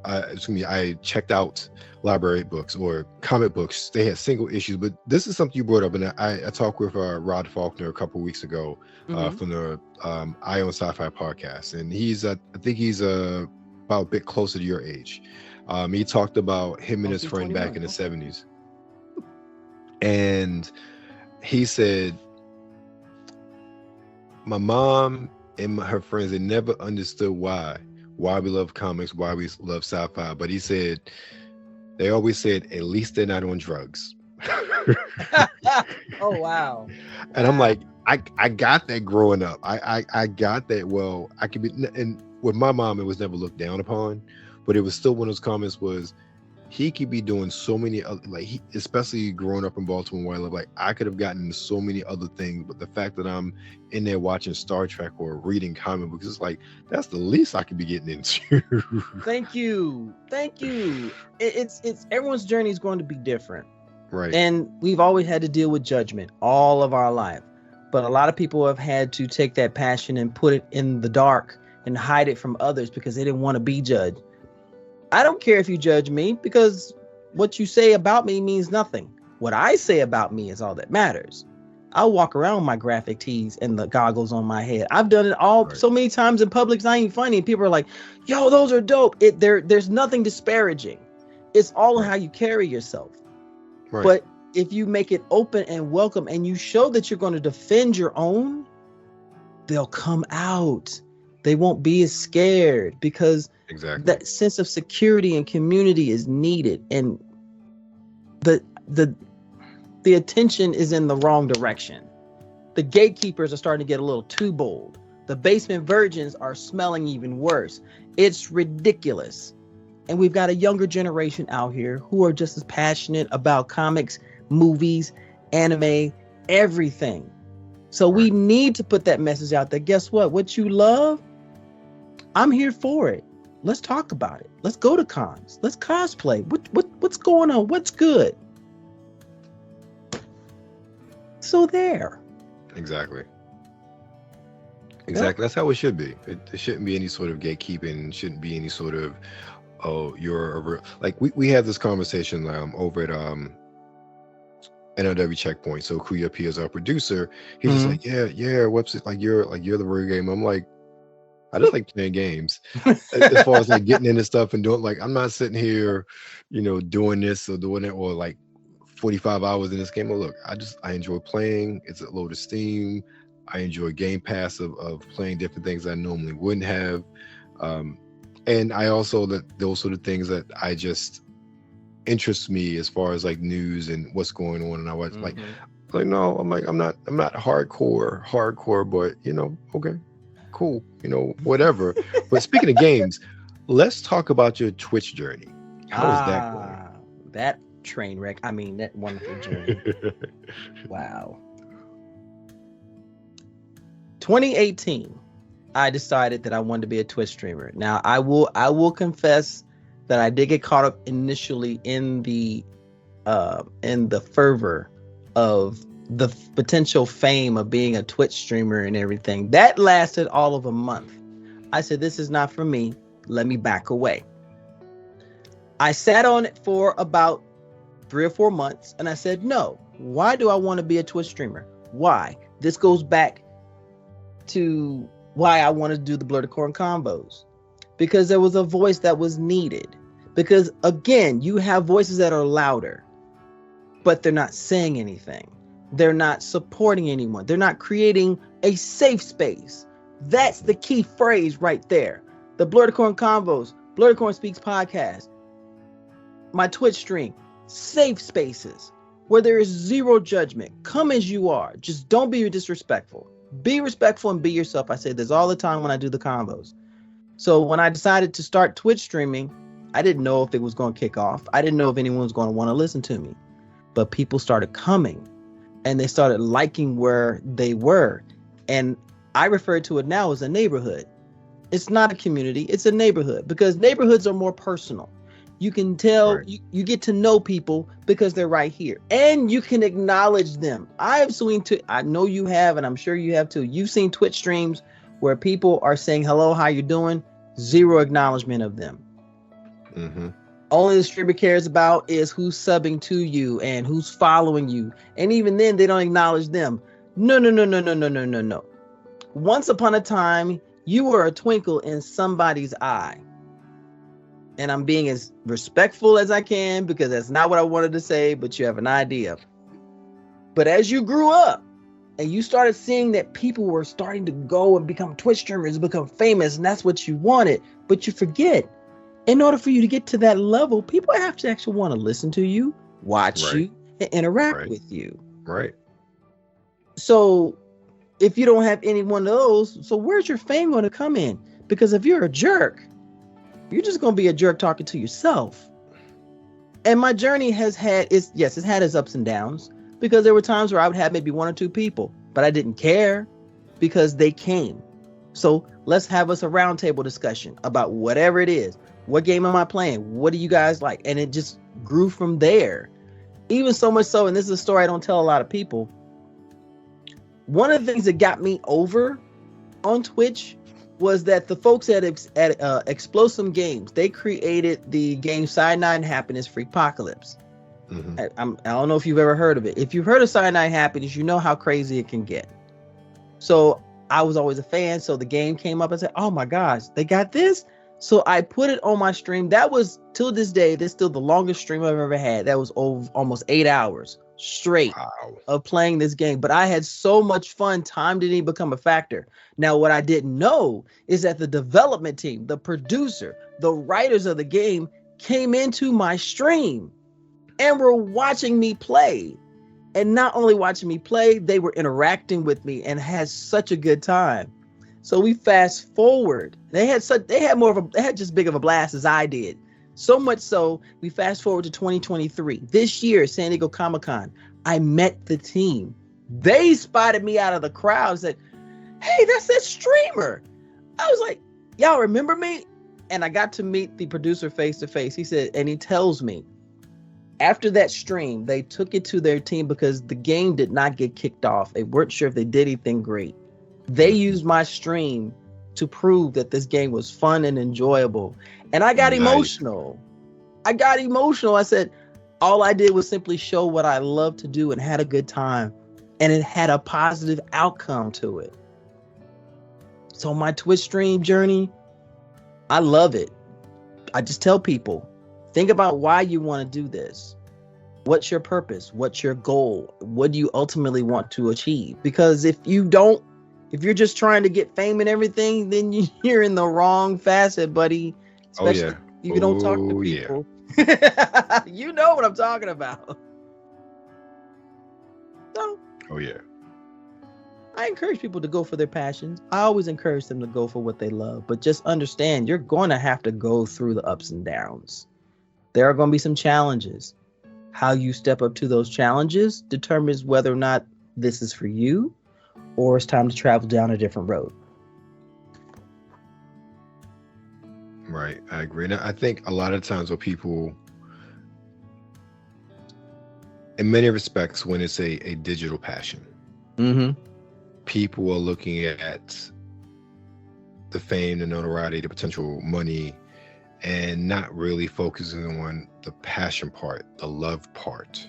I checked out library books or comic books. They had single issues, but this is something you brought up, and I talked with Rod Faulkner a couple of weeks ago from the Eye on Sci-Fi podcast, and I think he's about a bit closer to your age. He talked about him and his friend back in the 70s. And he said, my mom and her friends, they never understood why we love comics, why we love sci-fi. But he said, they always said, at least they're not on drugs. Oh, wow. And I'm like, I got that growing up. I got that. Well, I could be, and with my mom, it was never looked down upon, but it was still one of those comments was he could be doing so many other, like especially growing up in Baltimore where I live, like I could have gotten into so many other things, but the fact that I'm in there watching Star Trek or reading comic books, it's like that's the least I could be getting into. Thank you. It's everyone's journey is going to be different. Right. And we've always had to deal with judgment all of our life. But a lot of people have had to take that passion and put it in the dark and hide it from others because they didn't want to be judged. I don't care if you judge me because what you say about me means nothing. What I say about me is all that matters. I'll walk around with my graphic tees and the goggles on my head. I've done it all so many times in public. It's not even funny. And people are like, yo, those are dope. There's nothing disparaging. It's all how you carry yourself. Right. But if you make it open and welcome and you show that you're going to defend your own, they'll come out. They won't be as scared because that sense of security and community is needed. And the attention is in the wrong direction. The gatekeepers are starting to get a little too bold. The basement virgins are smelling even worse. It's ridiculous. And we've got a younger generation out here who are just as passionate about comics, movies, anime, everything. So we need to put that message out there. Guess what? What you love, I'm here for it. Let's talk about it. Let's go to cons. Let's cosplay. What's going on? What's good? So there. Exactly. That's how it should be. It shouldn't be any sort of gatekeeping. Shouldn't be any sort of you're like we had this conversation over at NRW Checkpoint. So Kuya P is our producer. He's just like, yeah, website, like you're the videogame. I'm like, I just like playing games. As far as like getting into stuff and doing, like, I'm not sitting here, doing this or doing it or like 45 hours in this game. Well, look, I enjoy playing. It's a load of steam. I enjoy Game Pass of playing different things I normally wouldn't have. And I also those sort of things that I just interest me as far as like news and what's going on. And I was like no, I'm not hardcore, but okay, cool, whatever. But speaking of games, let's talk about your Twitch journey. How is that going? That train wreck. I mean, that wonderful journey. Wow. 2018. I decided that I wanted to be a Twitch streamer. Now, I will confess that I did get caught up initially in the fervor of the potential fame of being a Twitch streamer and everything. That lasted all of a month. I said, this is not for me. Let me back away. I sat on it for about 3 or 4 months, and I said, no. Why do I want to be a Twitch streamer? Why? This goes back to why I wanted to do the Blerd combos, because there was a voice that was needed. Because again, you have voices that are louder, but they're not saying anything. They're not supporting anyone. They're not creating a safe space. That's the key phrase right there. The Blerd combos, Blerd Speaks podcast, my Twitch stream, safe spaces where there is zero judgment. Come as you are. Just don't be disrespectful. Be respectful and be yourself. I say this all the time when I do the combos. So when I decided to start Twitch streaming, I didn't know if it was going to kick off. I didn't know if anyone was going to want to listen to me. But people started coming and they started liking where they were. And I refer to it now as a neighborhood. It's not a community. It's a neighborhood because neighborhoods are more personal. You can tell, you get to know people because they're right here. And you can acknowledge them. I know you have, and I'm sure you have too. You've seen Twitch streams where people are saying, hello, how you doing? Zero acknowledgement of them. Mm-hmm. Only the streamer cares about is who's subbing to you and who's following you. And even then, they don't acknowledge them. No. Once upon a time, you were a twinkle in somebody's eye. And I'm being as respectful as I can because that's not what I wanted to say, but you have an idea. But as you grew up and you started seeing that people were starting to go and become Twitch streamers, become famous, and that's what you wanted, but you forget, in order for you to get to that level, people have to actually want to listen to you, watch you, and interact with you. Right. So if you don't have any one of those, so where's your fame going to come in? Because if you're a jerk, you're just going to be a jerk talking to yourself. And my journey has had its ups and downs, because there were times where I would have maybe one or two people, but I didn't care because they came. So let's have us a roundtable discussion about whatever it is. What game am I playing? What do you guys like? And it just grew from there. Even so much so, and this is a story I don't tell a lot of people. One of the things that got me over on Twitch was that the folks at Explosive Games, they created the game Cyanide Happiness Freakocalypse. Mm-hmm. I don't know if you've ever heard of it. If you've heard of Cyanide Happiness, you know how crazy it can get. So I was always a fan. So the game came up and said, oh my gosh, they got this. So I put it on my stream. That was, till this day, that's still the longest stream I've ever had. That was over almost 8 hours straight of playing this game. But I had so much fun. Time didn't even become a factor. Now, what I didn't know is that the development team, the producer, the writers of the game came into my stream and were watching me play. And not only watching me play, they were interacting with me and had such a good time. So we fast forward. They had just big of a blast as I did. So much so, we fast forward to 2023. This year, San Diego Comic-Con, I met the team. They spotted me out of the crowd and said, hey, that's that streamer. I was like, y'all remember me? And I got to meet the producer face to face. He said, and he tells me, after that stream, they took it to their team because the game did not get kicked off. They weren't sure if they did anything great. They used my stream to prove that this game was fun and enjoyable. And I got emotional. I said, all I did was simply show what I love to do and had a good time. And it had a positive outcome to it. So my Twitch stream journey, I love it. I just tell people, think about why you want to do this. What's your purpose? What's your goal? What do you ultimately want to achieve? Because if you're just trying to get fame and everything, then you're in the wrong facet, buddy. Especially if you don't talk to people. Yeah. You know what I'm talking about. So, I encourage people to go for their passions. I always encourage them to go for what they love. But just understand, you're going to have to go through the ups and downs. There are going to be some challenges. How you step up to those challenges determines whether or not this is for you or it's time to travel down a different road. Right, I agree. And I think a lot of times when people, in many respects, when it's a digital passion, people are looking at the fame, the notoriety, the potential money, and not really focusing on the passion part, the love part,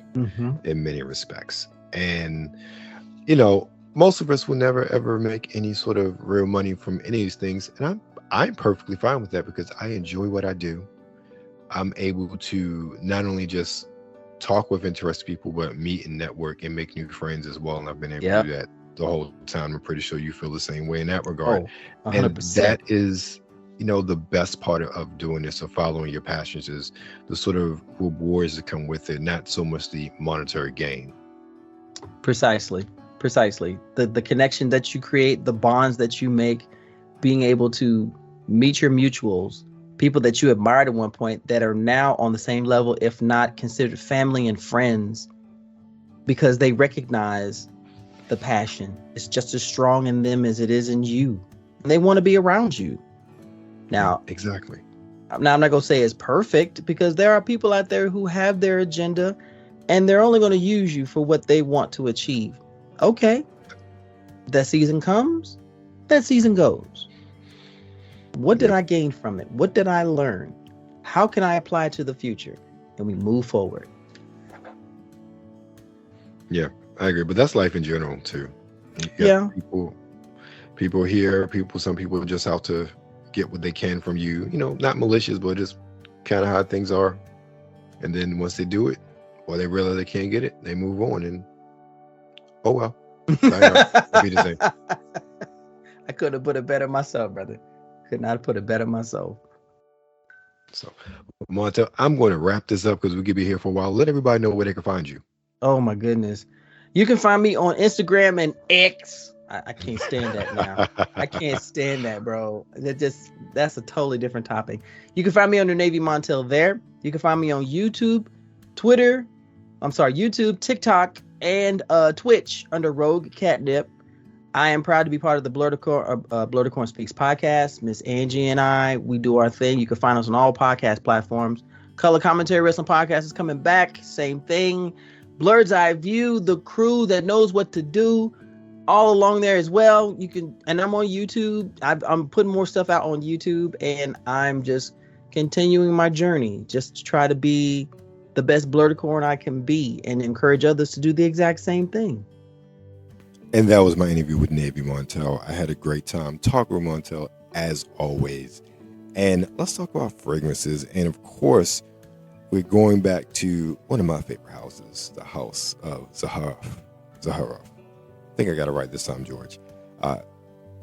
in many respects. And, most of us will never, ever make any sort of real money from any of these things. And I'm perfectly fine with that because I enjoy what I do. I'm able to not only just talk with interested people, but meet and network and make new friends as well. And I've been able to do that the whole time. I'm pretty sure you feel the same way in that regard. 100%. And that is, the best part of doing this, of following your passions, is the sort of rewards that come with it, not so much the monetary gain. Precisely. The connection that you create, the bonds that you make, being able to meet your mutuals, people that you admired at one point that are now on the same level, if not considered family and friends, because they recognize the passion. It's just as strong in them as it is in you. And they want to be around you. Now, exactly. Now, I'm not going to say it's perfect, because there are people out there who have their agenda and they're only going to use you for what they want to achieve. Okay. That season comes, that season goes. What did I gain from it? What did I learn? How can I apply it to the future? And we move forward. Yeah, I agree. But that's life in general too. People here, some people are just out to get what they can from you, not malicious, but just kind of how things are. And then once they do it, or they realize they can't get it, they move on, and oh well. It'll be the same. I could have put it better myself, brother. Could not have put it better myself. So, Montel, I'm going to wrap this up because we could be here for a while. Let everybody know where they can find you. Oh my goodness. You can find me on Instagram and X. I can't stand that now. I can't stand that, bro. That's a totally different topic. You can find me under Navy Montel there. You can find me on YouTube, YouTube, TikTok, and Twitch under Rogue Catnip. I am proud to be part of the Blerd Speaks podcast. Miss Angie and I, we do our thing. You can find us on all podcast platforms. Color Commentary Wrestling Podcast is coming back. Same thing. Blerd's Eye View, the crew that knows what to do, all along there as well. You can, and I'm on YouTube. I'm putting more stuff out on YouTube, and I'm just continuing my journey, just to try to be the best Blerdcorn I can be, and encourage others to do the exact same thing. And that was my interview with Navy Montel. I had a great time talking with Montel, as always. And let's talk about fragrances. And of course, we're going back to one of my favorite houses, the house of Zaharoff. I think I got it right this time, George.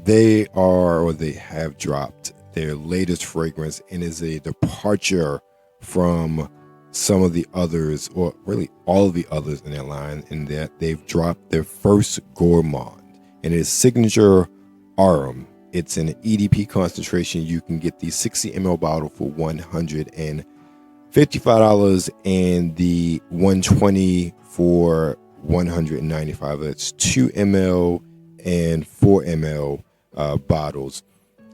They have dropped their latest fragrance, and is a departure from some of the others, or really all of the others in their line, in that they've dropped their first gourmand, and it is Signature Arum. It's an EDP concentration. You can get the 60 ml bottle for $155 and the 120 for $195. That's 2 ml and 4 ml bottles.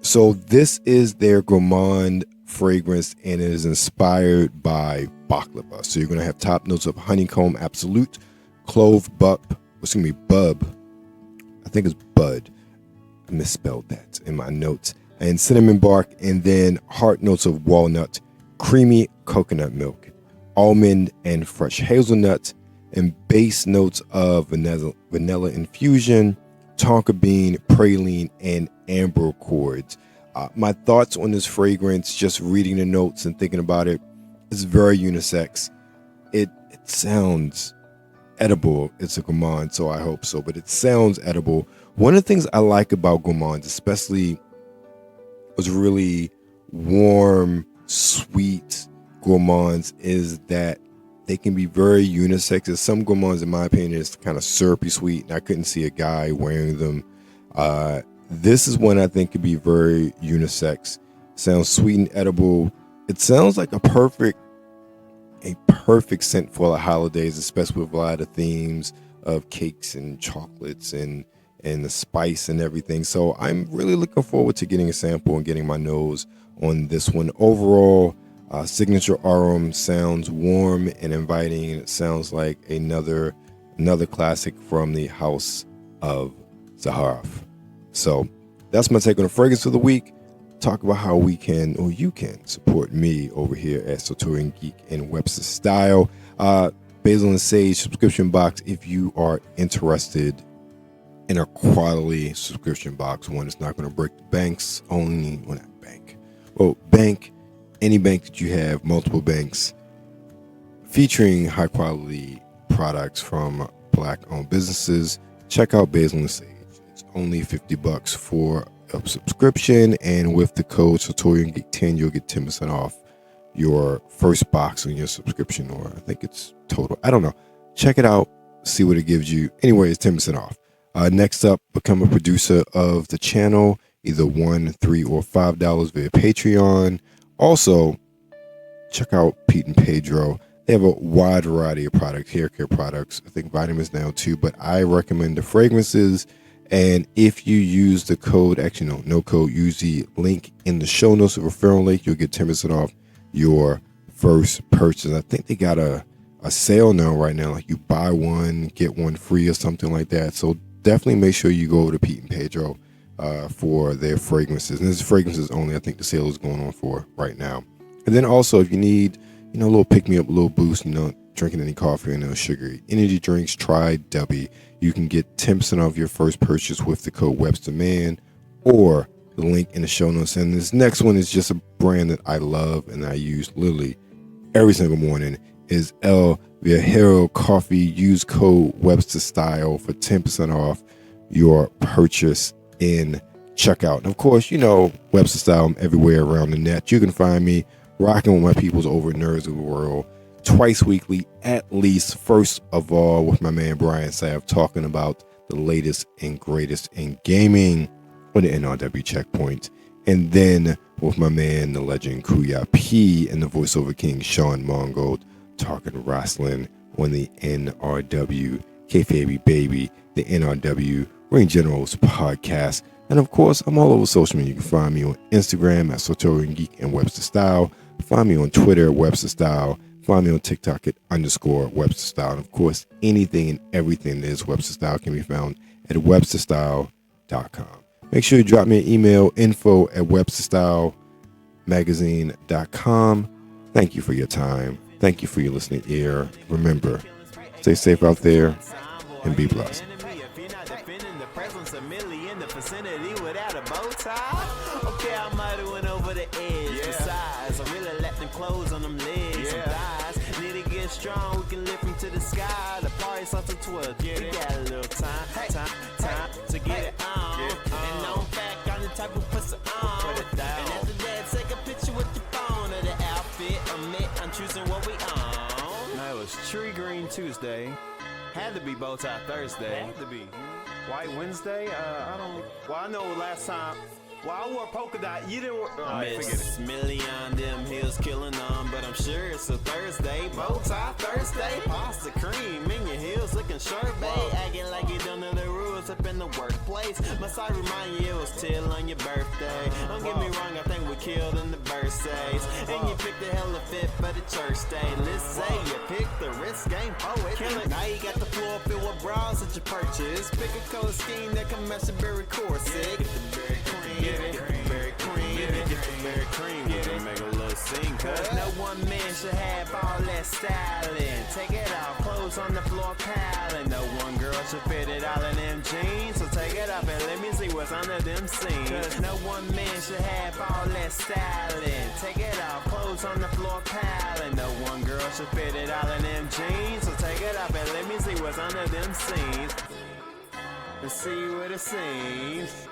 So this is their gourmand fragrance, and it is inspired by baklava. So you're going to have top notes of honeycomb, absolute, clove, bub. I think it's bud. I misspelled that in my notes. And cinnamon bark, and then heart notes of walnut, creamy coconut milk, almond and fresh hazelnut, and base notes of vanilla infusion, tonka bean, praline, and amber chords. My thoughts on this fragrance, just reading the notes and thinking about it, is very unisex. It sounds edible. It's a gourmand, so I hope so, but it sounds edible. One of the things I like about gourmands, especially was really warm, sweet gourmands, is that they can be very unisex. There's some gourmands, in my opinion, is kind of syrupy sweet, and I couldn't see a guy wearing them. This is one I think could be very unisex. Sounds sweet and edible. It sounds like a perfect scent for the holidays, especially with a lot of themes of cakes and chocolates and the spice and everything. So I'm really looking forward to getting a sample and getting my nose on this one. Overall, Signature Arum sounds warm and inviting, and it sounds like another classic from the house of Zaharoff. So that's my take on the fragrance of the week. Talk about how we can, or you can, support me over here at Sartorial Geek and Webster Style. Basil and Sage subscription box if you are interested in a quality subscription box, one that's not going to break the banks. Any bank that you have, multiple banks, featuring high quality products from Black owned businesses. Check out Basil and Sage. It's only $50 for a subscription, and with the code Sartorial Geek 10, you'll get 10% off your first box on your subscription, or I think it's total. I don't know. Check it out, see what it gives you. Anyway, it's 10% off. Next up, become a producer of the channel, either $1, $3, or $5 via Patreon. Also, check out Pete and Pedro. They have a wide variety of products, hair care products, I think vitamins now too, but I recommend the fragrances. And if you use the code, no code, use the link in the show notes, the referral link, you'll get 10% off your first purchase. I think they got a sale now right now, like you buy one, get one free or something like that. So definitely make sure you go over to Pete and Pedro for their fragrances. And this is fragrances only. I think the sale is going on for right now. And then also, if you need, a little pick-me-up, a little boost, drinking any coffee or no sugary energy drinks, try Dubby. You can get 10% off your first purchase with the code WebsterMan or the link in the show notes. And this next one is just a brand that I love and I use literally every single morning, is El Viajero Coffee. Use code Webster Style for 10% off your purchase in checkout. And of course, Webster Style, I'm everywhere around the net. You can find me rocking with my peoples over at Nerds of the World twice weekly, at least. First of all, with my man Brian Sav, talking about the latest and greatest in gaming on the NRW Checkpoint. And then with my man, the legend Kuya P, and the voiceover king Sean Mongold, talking wrestling on the NRW Kayfabe Baby, the NRW Ring Generals podcast. And of course, I'm all over social media. You can find me on Instagram at Sartorial Geek and Webster Style. Find me on Twitter at Webster Style. Find me on TikTok at _Webster Style. And of course, anything and everything that is Webster Style can be found at websterstyle.com. Make sure you drop me an email, info@websterstylemagazine.com. Thank you for your time. Thank you for your listening ear. Remember, stay safe out there and be blessed. Okay, I might have went over the edge. Besides, I really let them close on them legs and thighs. Need to get strong, we can lift them to the sky. The party's up to 12. We got a little time to get it on. And on back, I'm the type of pussy on. And after that, take a picture with your phone of the outfit. I'm choosing what we own. Now it was Tree Green Tuesday. Had to be Bow Tie Thursday. Had to be White Wednesday. I know last time. Well, I wore polka dot. You didn't wear. Miss Million, them heels killing them, but I'm sure it's a Thursday. Bow tie Thursday, pasta cream in your heels, looking sharp, babe. Acting like you don't know the rules up in the workplace. Must I remind you it was till on your birthday? Don't get me wrong, I think we killed in the birthdays. And you picked the hella fit for the church day. Let's say you picked the wrist game poet. Now you got the floor filled with bras that you purchase. Pick a color scheme that can match the berry corset. Get the berry cream. Get the berry cream, get the berry cream, get it, make a little scene. Cause no one man should have all that styling. Take it off, clothes on the floor piling. No one girl should fit it all in them jeans. So take it off and let me see what's under them seams. Cause no one man should have all that styling. Take it off, clothes on the floor piling. No one girl should fit it all in them jeans. So take it off and let me see what's under them seams. Let's see what it seems.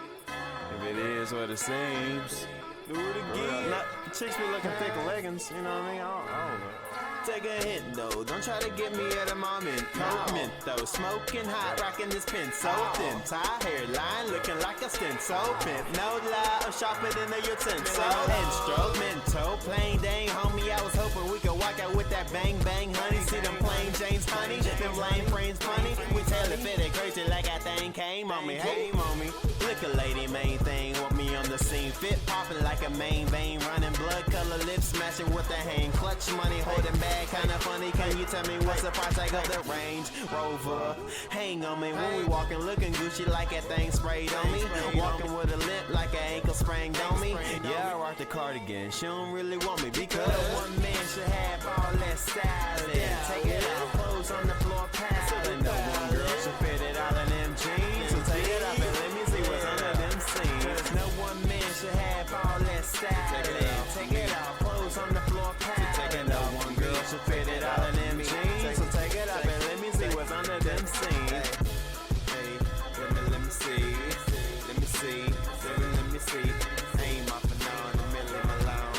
If it is what it seems, do it again. Chicks be looking thick leggings, you know what I mean? I don't know. Take a hint though, don't try to get me at a moment. Mint though, smoking hot, rocking this pin so thin. Tie hairline, looking like a stencil. Pimp, no lie, I'm sharper than a utensil. Instrumental, plain dang, homie. I was hoping we could walk out with that bang bang, honey. See them plain James honey, them lame frames funny. We tell it fit it crazy like that thing came on me. Hey, mommy, look a lady, main thing, want me on the scene. Fit popping like a main vein, running blood color lips, smashing with the hand clutch money, holding back. Kinda funny, can you tell me what's the price tag of the Range Rover? Hang on me when we walking, looking Gucci like that thing sprayed on me. Walking with a limp like an ankle sprained on me. Yeah, I rock the cardigan. She don't really want me because one man should have all that styling. Take it off, clothes on the floor piling. No one girl should fit it all in them jeans. So take it off and let me see what's under them seams. Cause no one man should have all that styling. Take it off, clothes on the floor piling. No one girl should fit it all in them jeans. So take it up and let me see what's under them seams. Hey, let me see. Let me see. Let me see. Aim up and on the middle of my lawn.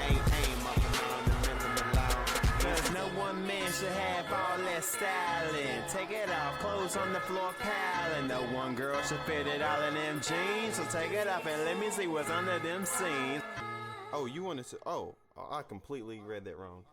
Aim up and on the middle of my lawn. Cause no one man should have all that styling. Take it off, clothes on the floor piling. No one girl should fit it all in them jeans. So take it off and let me see what's under them seams. Oh, you wanted to? Oh, I completely read that wrong.